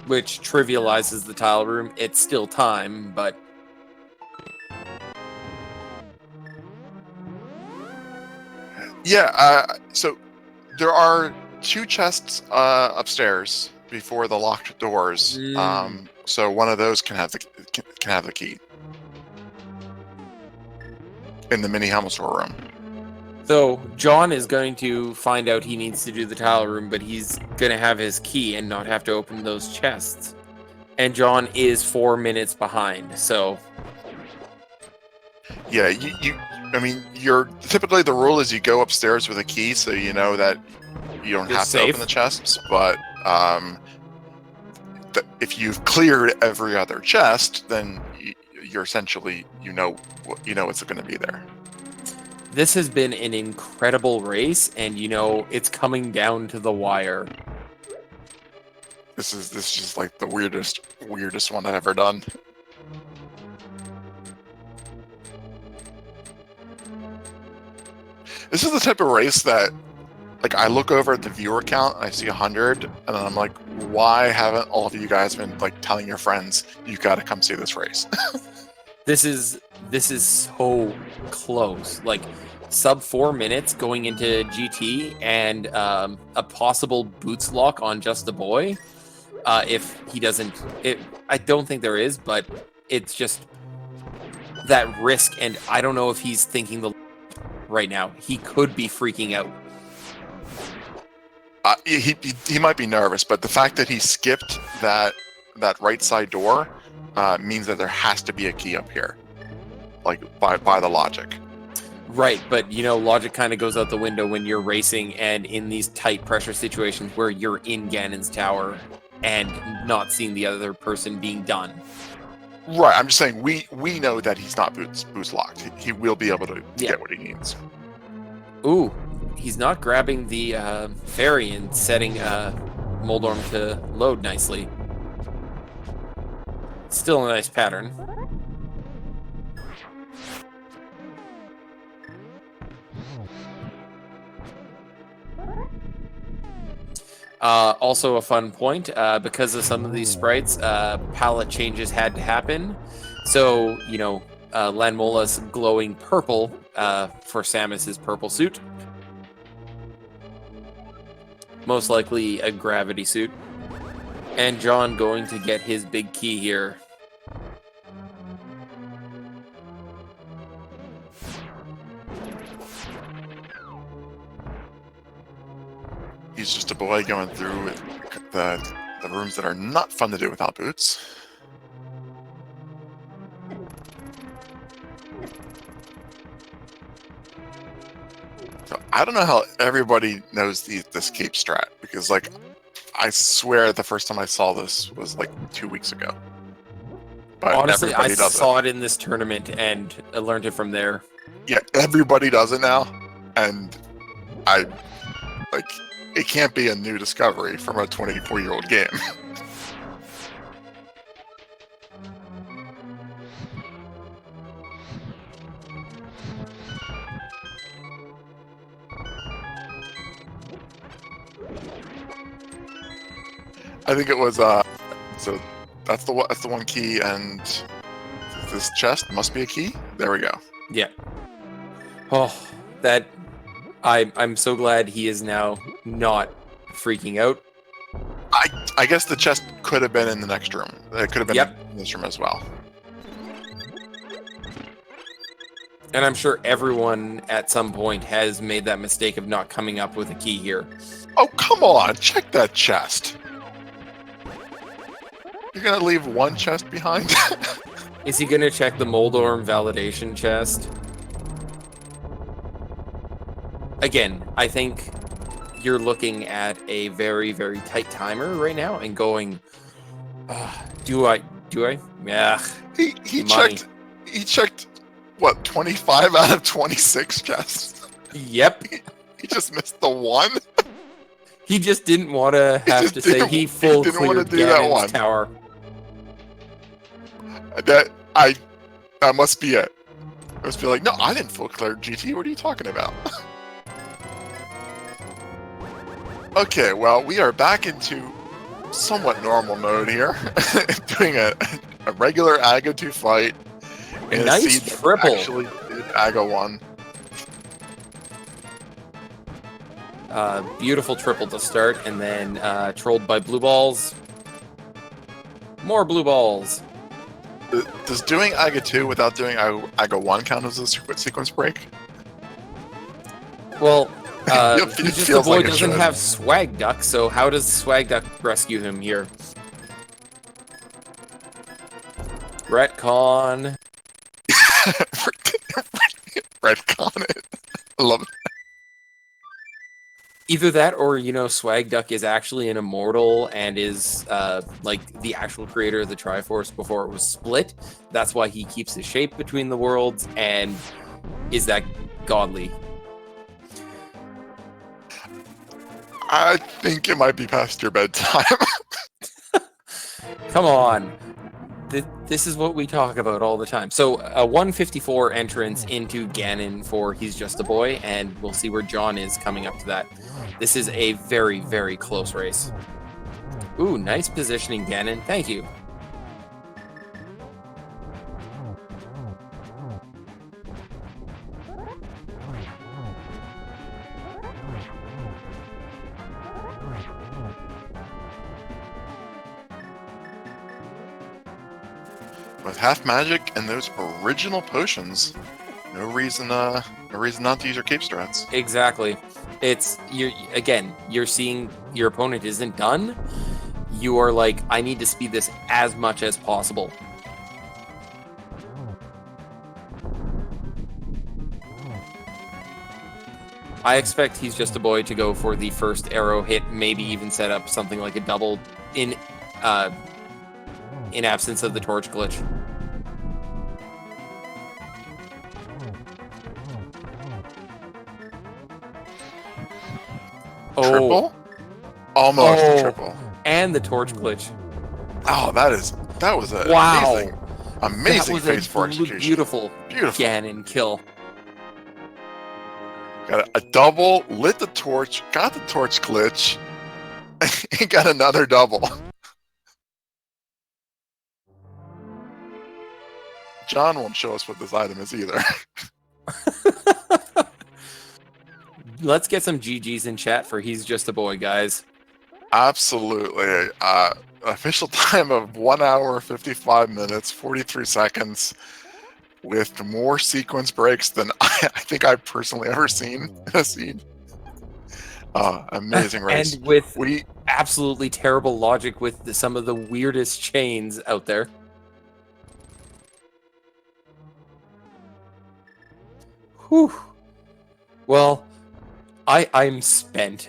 Which trivializes the tile room. It's still time, but... Yeah, so there are 2 chests upstairs before the locked doors. So one of those can have the key in the mini helmet store room. So John is going to find out he needs to do the tile room, but he's going to have his key and not have to open those chests. And John is 4 minutes behind, so... Yeah, I mean, typically the rule is you go upstairs with a key, so you know that you don't have to open the chests. But if you've cleared every other chest, then you're essentially you know what's going to be there. This has been an incredible race, and it's coming down to the wire. This is just like the weirdest one I've ever done. This is the type of race that, like, I look over at the viewer count and I see 100, and then I'm like, why haven't all of you guys been, like, telling your friends you got to come see this race? This is so close. Like, sub 4 minutes going into GT and a possible boots lock on Hesjustaboy. If he doesn't, I don't think there is, but it's just that risk. And I don't know if he's thinking right now. He could be freaking out. He might be nervous, but the fact that he skipped that right side door means that there has to be a key up here, like by the logic. Right, but logic kind of goes out the window when you're racing and in these tight pressure situations where you're in Ganon's tower and not seeing the other person being done. Right, I'm just saying we know that he's not boots locked. He will be able to get what he needs. Ooh, he's not grabbing the fairy and setting Moldorm to load nicely. Still a nice pattern. Also a fun point, because of some of these sprites, palette changes had to happen. So, Lanmola's glowing purple for Samus's purple suit. Most likely a gravity suit. And John going to get his big key here. He's just a boy going through the rooms that are not fun to do without boots. So I don't know how everybody knows this cape strat, because I swear the first time I saw this was 2 weeks ago. But honestly, I does saw it in this tournament and I learned it from there. Yeah, everybody does it now, and it can't be a new discovery from a 24-year-old game. I think it was so that's the one key, and this chest must be a key. There we go. Yeah. Oh, that I'm so glad he is now not freaking out. I guess the chest could have been in the next room. It could have been in this room as well. And I'm sure everyone at some point has made that mistake of not coming up with a key here. Oh, come on! Check that chest! You're gonna leave one chest behind? Is he gonna check the Moldorm validation chest? Again, I think you're looking at a very, very tight timer right now and going, do I? Yeah. He checked, what, 25 out of 26 chests? Yep. He just missed the one? He just didn't want to have to say he full cleared Ganon's tower. That must be it. I must be like, no, I didn't full clear GT. What are you talking about? Okay, well, we are back into somewhat normal mode here, doing a regular AGA 2 fight. A nice triple. Actually, did AGA 1. Beautiful triple to start, and then trolled by blue balls. More blue balls. Does doing AGA 2 without doing AGA 1 count as a sequence break? Well, Hesjustaboy doesn't should. have Swag Duck, so how does Swag Duck rescue him here? Retcon. Retcon it. I love it. Either that or, Swag Duck is actually an immortal and is, the actual creator of the Triforce before it was split. That's why he keeps his shape between the worlds and is that godly. I think it might be past your bedtime. Come on. This is what we talk about all the time. So, a 154 entrance into Ganon for Hesjustaboy, and we'll see where John is coming up to that. This is a very, very close race. Ooh, nice positioning, Ganon. Thank you. with half magic and those original potions, no reason not to use your cape strats. Exactly. You're seeing your opponent isn't done. You are like, I need to speed this as much as possible. I expect Hesjustaboy to go for the first arrow hit, maybe even set up something like a double in absence of the torch glitch. Triple? Almost a triple. And the torch glitch. Oh, that was an amazing phase 4 execution. Beautiful Ganon kill. Got a double, lit the torch, got the torch glitch, and got another double. John won't show us what this item is either. Let's get some GGs in chat for Hesjustaboy, guys. Absolutely. Official time of 1 hour, 55 minutes, 43 seconds, with more sequence breaks than I think I've personally ever seen in a scene. Amazing race. And with absolutely terrible logic with some of the weirdest chains out there. Whew. Well, I'm spent.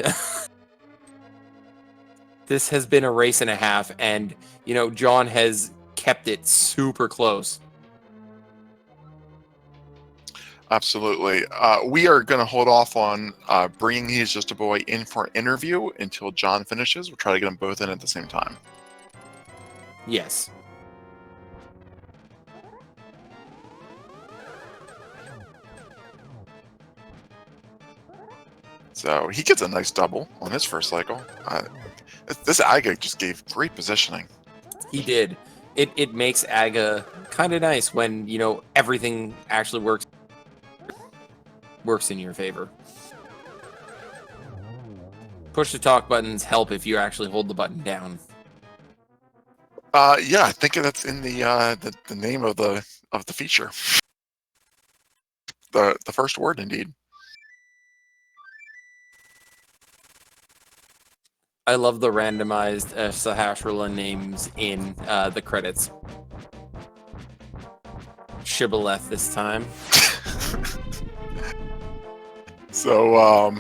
This has been a race and a half, and, you know, John has kept it super close. Absolutely. We are going to hold off on bringing Hesjustaboy in for an interview until John finishes. We'll try to get them both in at the same time. Yes. So he gets a nice double on his first cycle. This Aga just gave great positioning. He did. It makes Aga kind of nice when, you know, everything actually works in your favor. Push to talk buttons help if you actually hold the button down. Yeah, I think that's in the name of the feature. The first word, indeed. I love the randomized Sahasrahla names in the credits. Shibboleth this time. So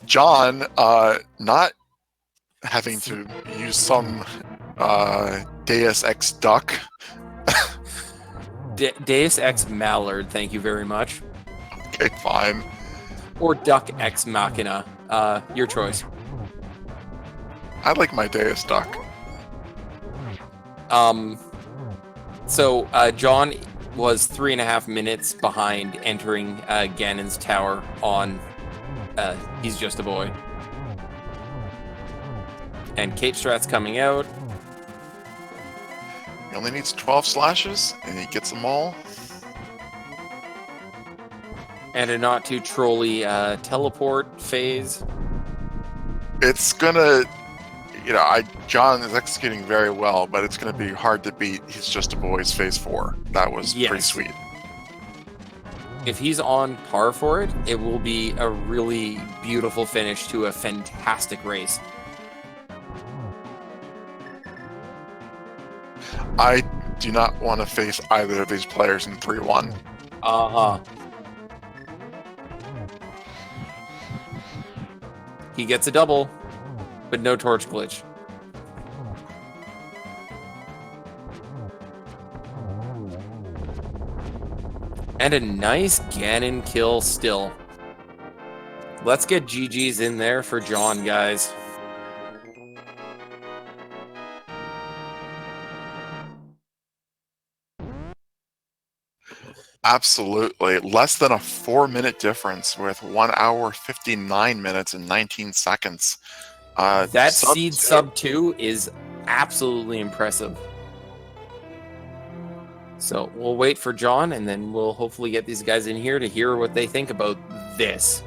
John, not having to use some Deus Ex duck. Deus Ex Mallard, thank you very much. Okay, fine. Or Duck Ex Machina, your choice. I like my Deus duck. So John was 3.5 minutes behind entering Ganon's tower on Hesjustaboy. And Cape Strat's coming out. He only needs 12 slashes, and he gets them all. And a not too trolly teleport phase. It's gonna, you know, John is executing very well, but it's gonna be hard to beat. He's just a boy's phase 4. That was pretty sweet. If he's on par for it, it will be a really beautiful finish to a fantastic race. I do not want to face either of these players in 3-1. He gets a double, but no torch glitch. And a nice Ganon kill still. Let's get GG's in there for John, guys. Absolutely. Less than a 4-minute difference with 1 hour, 59 minutes, and 19 seconds. That seed sub 2 is absolutely impressive. So we'll wait for John, and then we'll hopefully get these guys in here to hear what they think about this.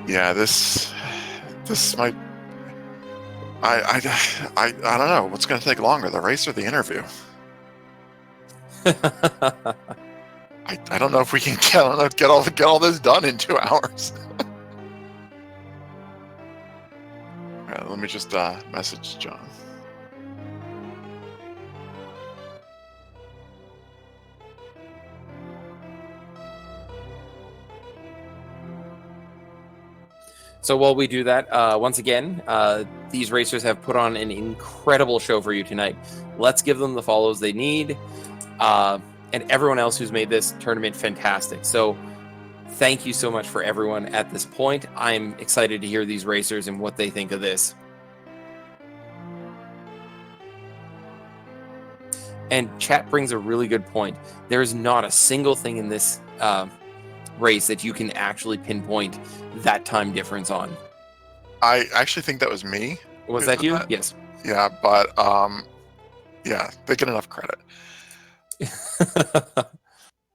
Yeah, this might... I don't know. What's going to take longer, the race or the interview? I don't know if we can get all this done in 2 hours. All right, let me just message John. So while we do that, once again, these racers have put on an incredible show for you tonight. Let's give them the follows they need, and everyone else who's made this tournament fantastic. So thank you so much for everyone at this point. I'm excited to hear these racers and what they think of this. And chat brings a really good point. There's not a single thing in this race that you can actually pinpoint that time difference on. I actually think that was me. Was that you? Yes. Yeah, but yeah, they get enough credit.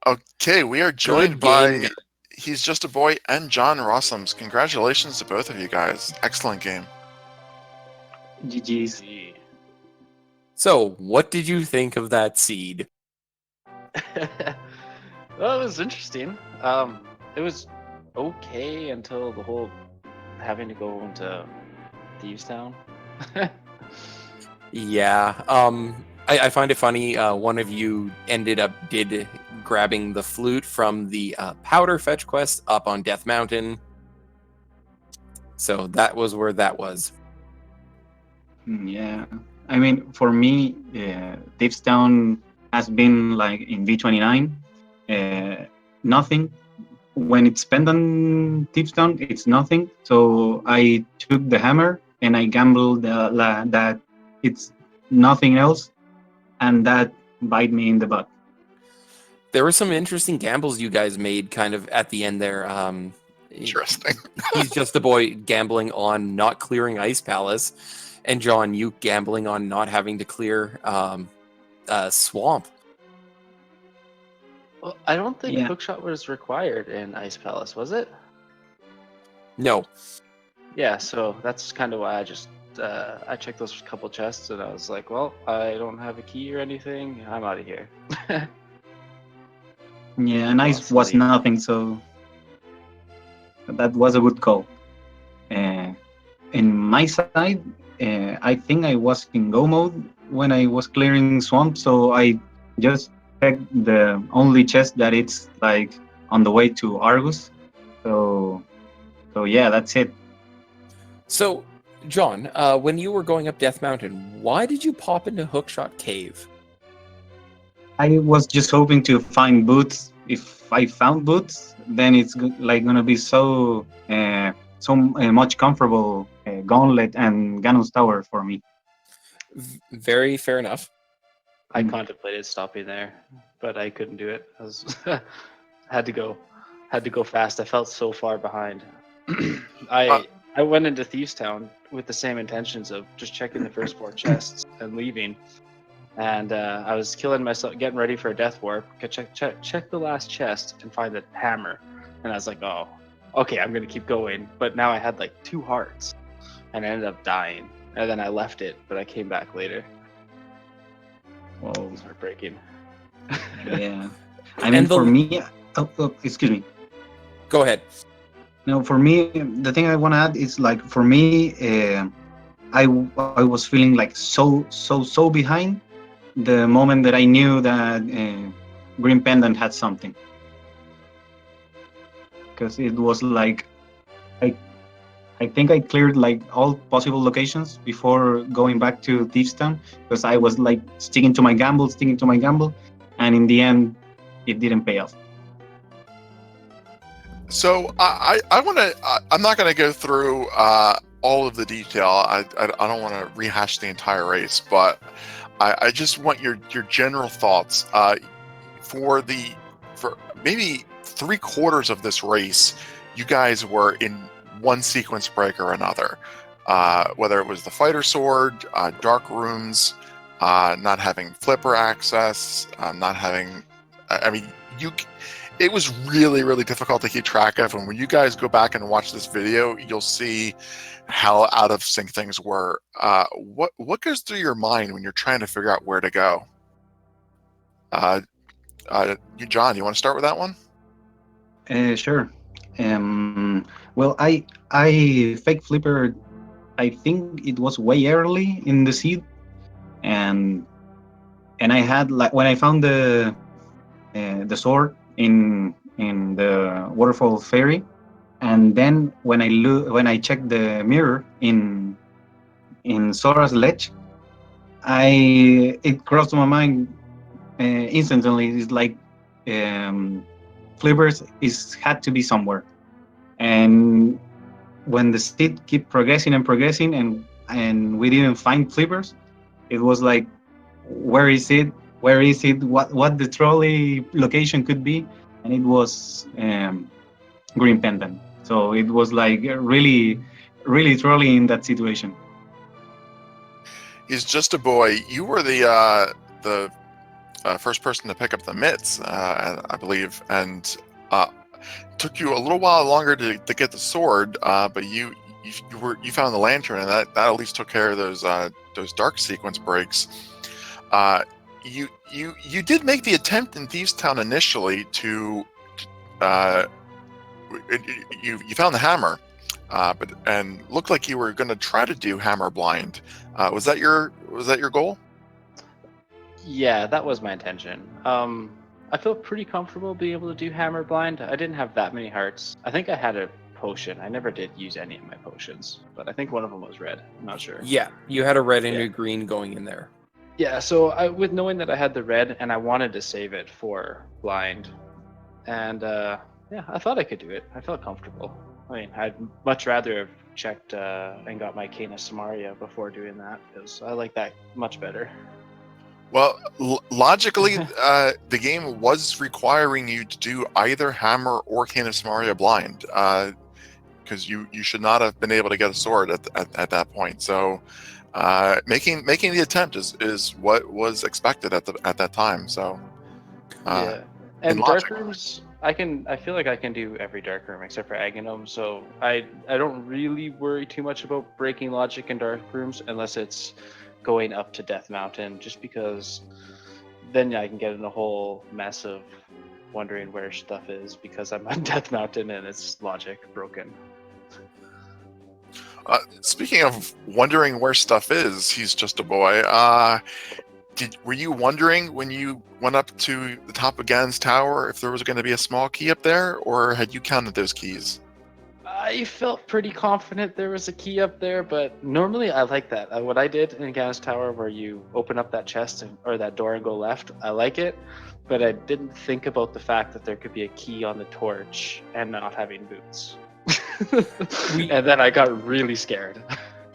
Okay, we are joined by He's Just a Boy and JohnRossums. Congratulations to both of you guys. Excellent game. GG's. So, what did you think of that seed? Well, it was interesting. It was okay until the whole having to go into Thieves Town. Yeah. I find it funny. One of you ended up grabbing the flute from the powder fetch quest up on Death Mountain. So that was where that was. Yeah. I mean, for me, Thieves Town has been like in V29. Nothing. When it's spent on Thieves Town, it's nothing. So I took the hammer and I gambled that it's nothing else, and that bite me in the butt. There were some interesting gambles you guys made kind of at the end there. Interesting. He's Just a Boy gambling on not clearing Ice Palace, and John, you gambling on not having to clear Swamp. Well, I don't think Yeah. hookshot was required in Ice Palace, was it? No. Yeah, so that's kind of why I just I checked those couple chests and I was like, well, I don't have a key or anything. I'm out of here. Yeah, and ice was Possibly. nothing, so that was a good call. In my side, I think I was in go mode when I was clearing swamp, so I just checked the only chest that it's like on the way to Argus. So yeah, that's it. So, John, when you were going up Death Mountain, why did you pop into Hookshot Cave? I was just hoping to find boots. If I found boots, then it's gonna be so much comfortable Gauntlet and Ganon's Tower for me. Very fair enough. I contemplated stopping there, but I couldn't do it. I was had to go fast. I felt so far behind. I went into Thieves Town with the same intentions of just checking the first 4 chests and leaving. And I was killing myself, getting ready for a death warp. Check the last chest and find the hammer. And I was like, oh, okay, I'm gonna keep going. But now I had like 2 hearts, and I ended up dying. And then I left it, but I came back later. Whoa. It was heartbreaking. Yeah. I mean, for me, excuse me. Go ahead. No, for me, the thing I want to add is like, for me, I was feeling like so behind the moment that I knew that Green Pendant had something. Because it was like, I think I cleared like all possible locations before going back to Thieves Town, because I was like sticking to my gamble, and in the end, it didn't pay off. So I want to. I'm not going to go through all of the detail. I don't want to rehash the entire race, but I just want your general thoughts for maybe 3/4 of this race. You guys were in one sequence break or another, whether it was the fighter sword, dark rooms, not having flipper access, not having I mean, it was really, really difficult to keep track of. And when you guys go back and watch this video, you'll see how out of sync things were. What goes through your mind when you're trying to figure out where to go? John, you want to start with that one? Sure. Well, I fake flipper. I think it was way early in the seed, and I had like when I found the sword in the waterfall ferry, and then when I checked the mirror in Sora's ledge, it crossed my mind instantly. It's like flippers had to be somewhere, and when the seed kept progressing and progressing, and we didn't find flippers, it was like, where is it? Where is it? What the trolley location could be? And it was Green Pendant. So it was like really, really trolley in that situation. He's just a boy. You were the first person to pick up the mitts, I believe, and took you a little while longer to get the sword, but you found the lantern, and that at least took care of those dark sequence breaks. You did make the attempt in Thieves Town initially to you found the hammer, and looked like you were going to try to do hammer blind. Was that your goal? Yeah, that was my intention. I feel pretty comfortable being able to do hammer blind. I didn't have that many hearts. I think I had a potion. I never did use any of my potions, but I think one of them was red. I'm not sure. Yeah, you had a red and a green going in there. Yeah, so with knowing that I had the red and I wanted to save it for blind, and yeah, I thought I could do it. I felt comfortable. I mean, I'd much rather have checked and got my Cane of Samaria before doing that, because I like that much better. Well, logically, the game was requiring you to do either hammer or Cane of Samaria blind, because you should not have been able to get a sword at that point. So making the attempt is what was expected at that time. So yeah, and dark rooms, I feel like I can do every dark room except for Aghanim, so I don't really worry too much about breaking logic in dark rooms unless it's going up to Death Mountain, just because then I can get in a whole mess of wondering where stuff is because I'm on Death Mountain and it's logic broken. Speaking of wondering where stuff is, he's just a boy. Were you wondering when you went up to the top of Ganon's tower if there was going to be a small key up there, or had you counted those keys? I felt pretty confident there was a key up there, but normally I like that. What I did in Ganon's tower, where you open up that chest or that door and go left, I like it, but I didn't think about the fact that there could be a key on the torch and not having boots. And then I got really scared.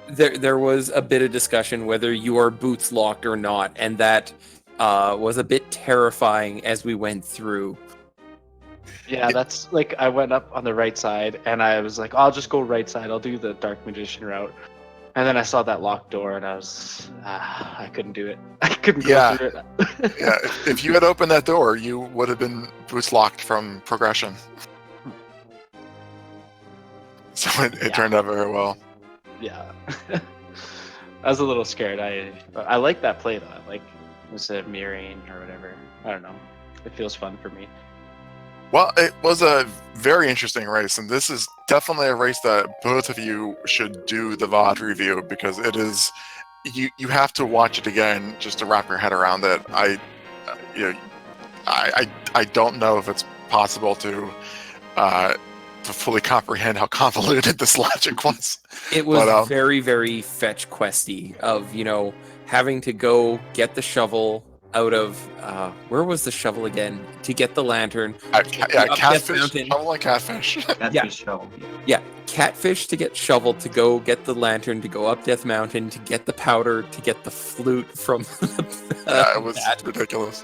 There was a bit of discussion whether your boots locked or not, and that was a bit terrifying as we went through. Yeah, that's like, I went up on the right side and I was like, I'll just go right side, I'll do the Dark Magician route. And then I saw that locked door and I was, I couldn't do it. I couldn't go through it. Yeah, if you had opened that door, you would have been boots locked from progression. So it turned out very well. Yeah. I was a little scared. I like that play though. I like instead of mirroring or whatever. I don't know. It feels fun for me. Well, it was a very interesting race, and this is definitely a race that both of you should do the VOD review, because it is, you have to watch it again just to wrap your head around it. I don't know if it's possible to fully comprehend how convoluted this logic was. It was very, very fetch questy of, having to go get the shovel out of where was the shovel again to get the lantern? Catfish, shovel and catfish. Catfish shovel. Yeah, catfish to get shovel to go get the lantern to go up Death Mountain to get the powder to get the flute from. It was ridiculous.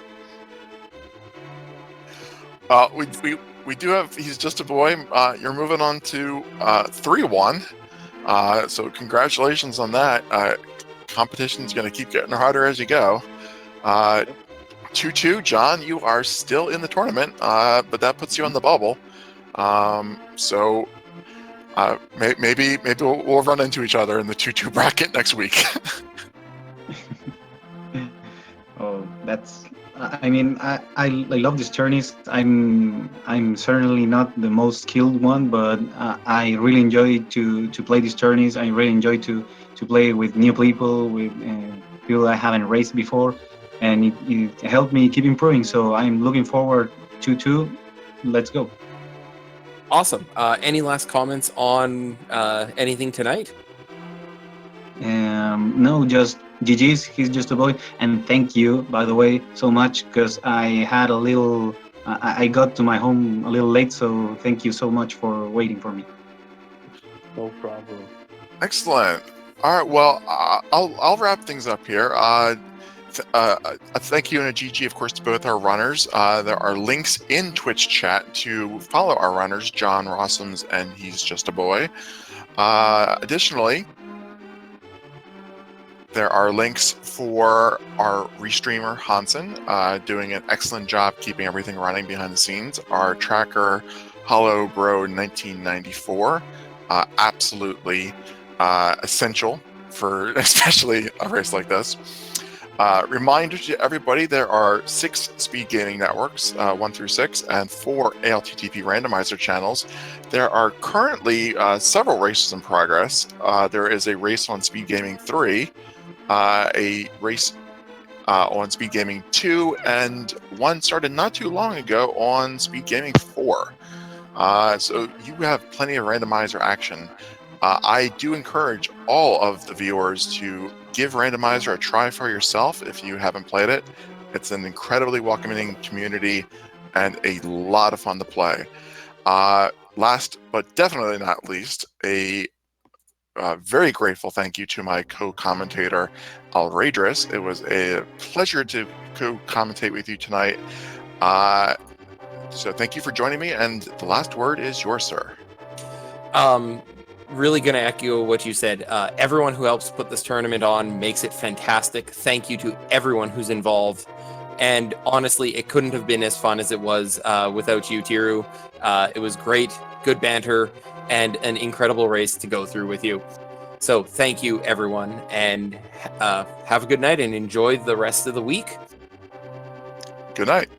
We do have. He's just a boy. You're moving on to 3-1. So congratulations on that. Competition's going to keep getting harder as you go. 2-2, John, you are still in the tournament, but that puts you on the bubble. So maybe we'll run into each other in the 2-2 bracket next week. Oh, that's. I mean, I love these tourneys. I'm certainly not the most skilled one, but I really enjoy to play these tourneys. I really enjoy to play with new people, with people I haven't raced before, and it helped me keep improving. So I'm looking forward to. Let's go. Awesome. Any last comments on anything tonight? No, just GG's. He's just a boy, and thank you, by the way, so much because I had a little. I got to my home a little late, so thank you so much for waiting for me. No problem. Excellent. All right. Well, I'll wrap things up here. A thank you and a GG, of course, to both our runners. There are links in Twitch chat to follow our runners, JohnRossums and He's Just a Boy. Additionally, there are links for our restreamer, Hansen, doing an excellent job keeping everything running behind the scenes. Our tracker, Hollow Bro 1994, absolutely essential for especially a race like this. Reminder to everybody, there are 6 speed gaming networks, 1 through 6, and 4 ALTTP randomizer channels. There are currently several races in progress. There is a race on Speed Gaming 3, a race on Speed Gaming 2, and one started not too long ago on Speed Gaming 4. So you have plenty of randomizer action. I do encourage all of the viewers to give Randomizer a try for yourself if you haven't played it. It's an incredibly welcoming community and a lot of fun to play. Last but definitely not least, a very grateful thank you to my co-commentator, Alradris. It was a pleasure to co-commentate with you tonight. So thank you for joining me, and the last word is yours, sir. Really going to echo what you said. Everyone who helps put this tournament on makes it fantastic. Thank you to everyone who's involved. And honestly, it couldn't have been as fun as it was without you, Tiru. It was great, good banter, and an incredible race to go through with you. So thank you, everyone, and have a good night and enjoy the rest of the week. Good night.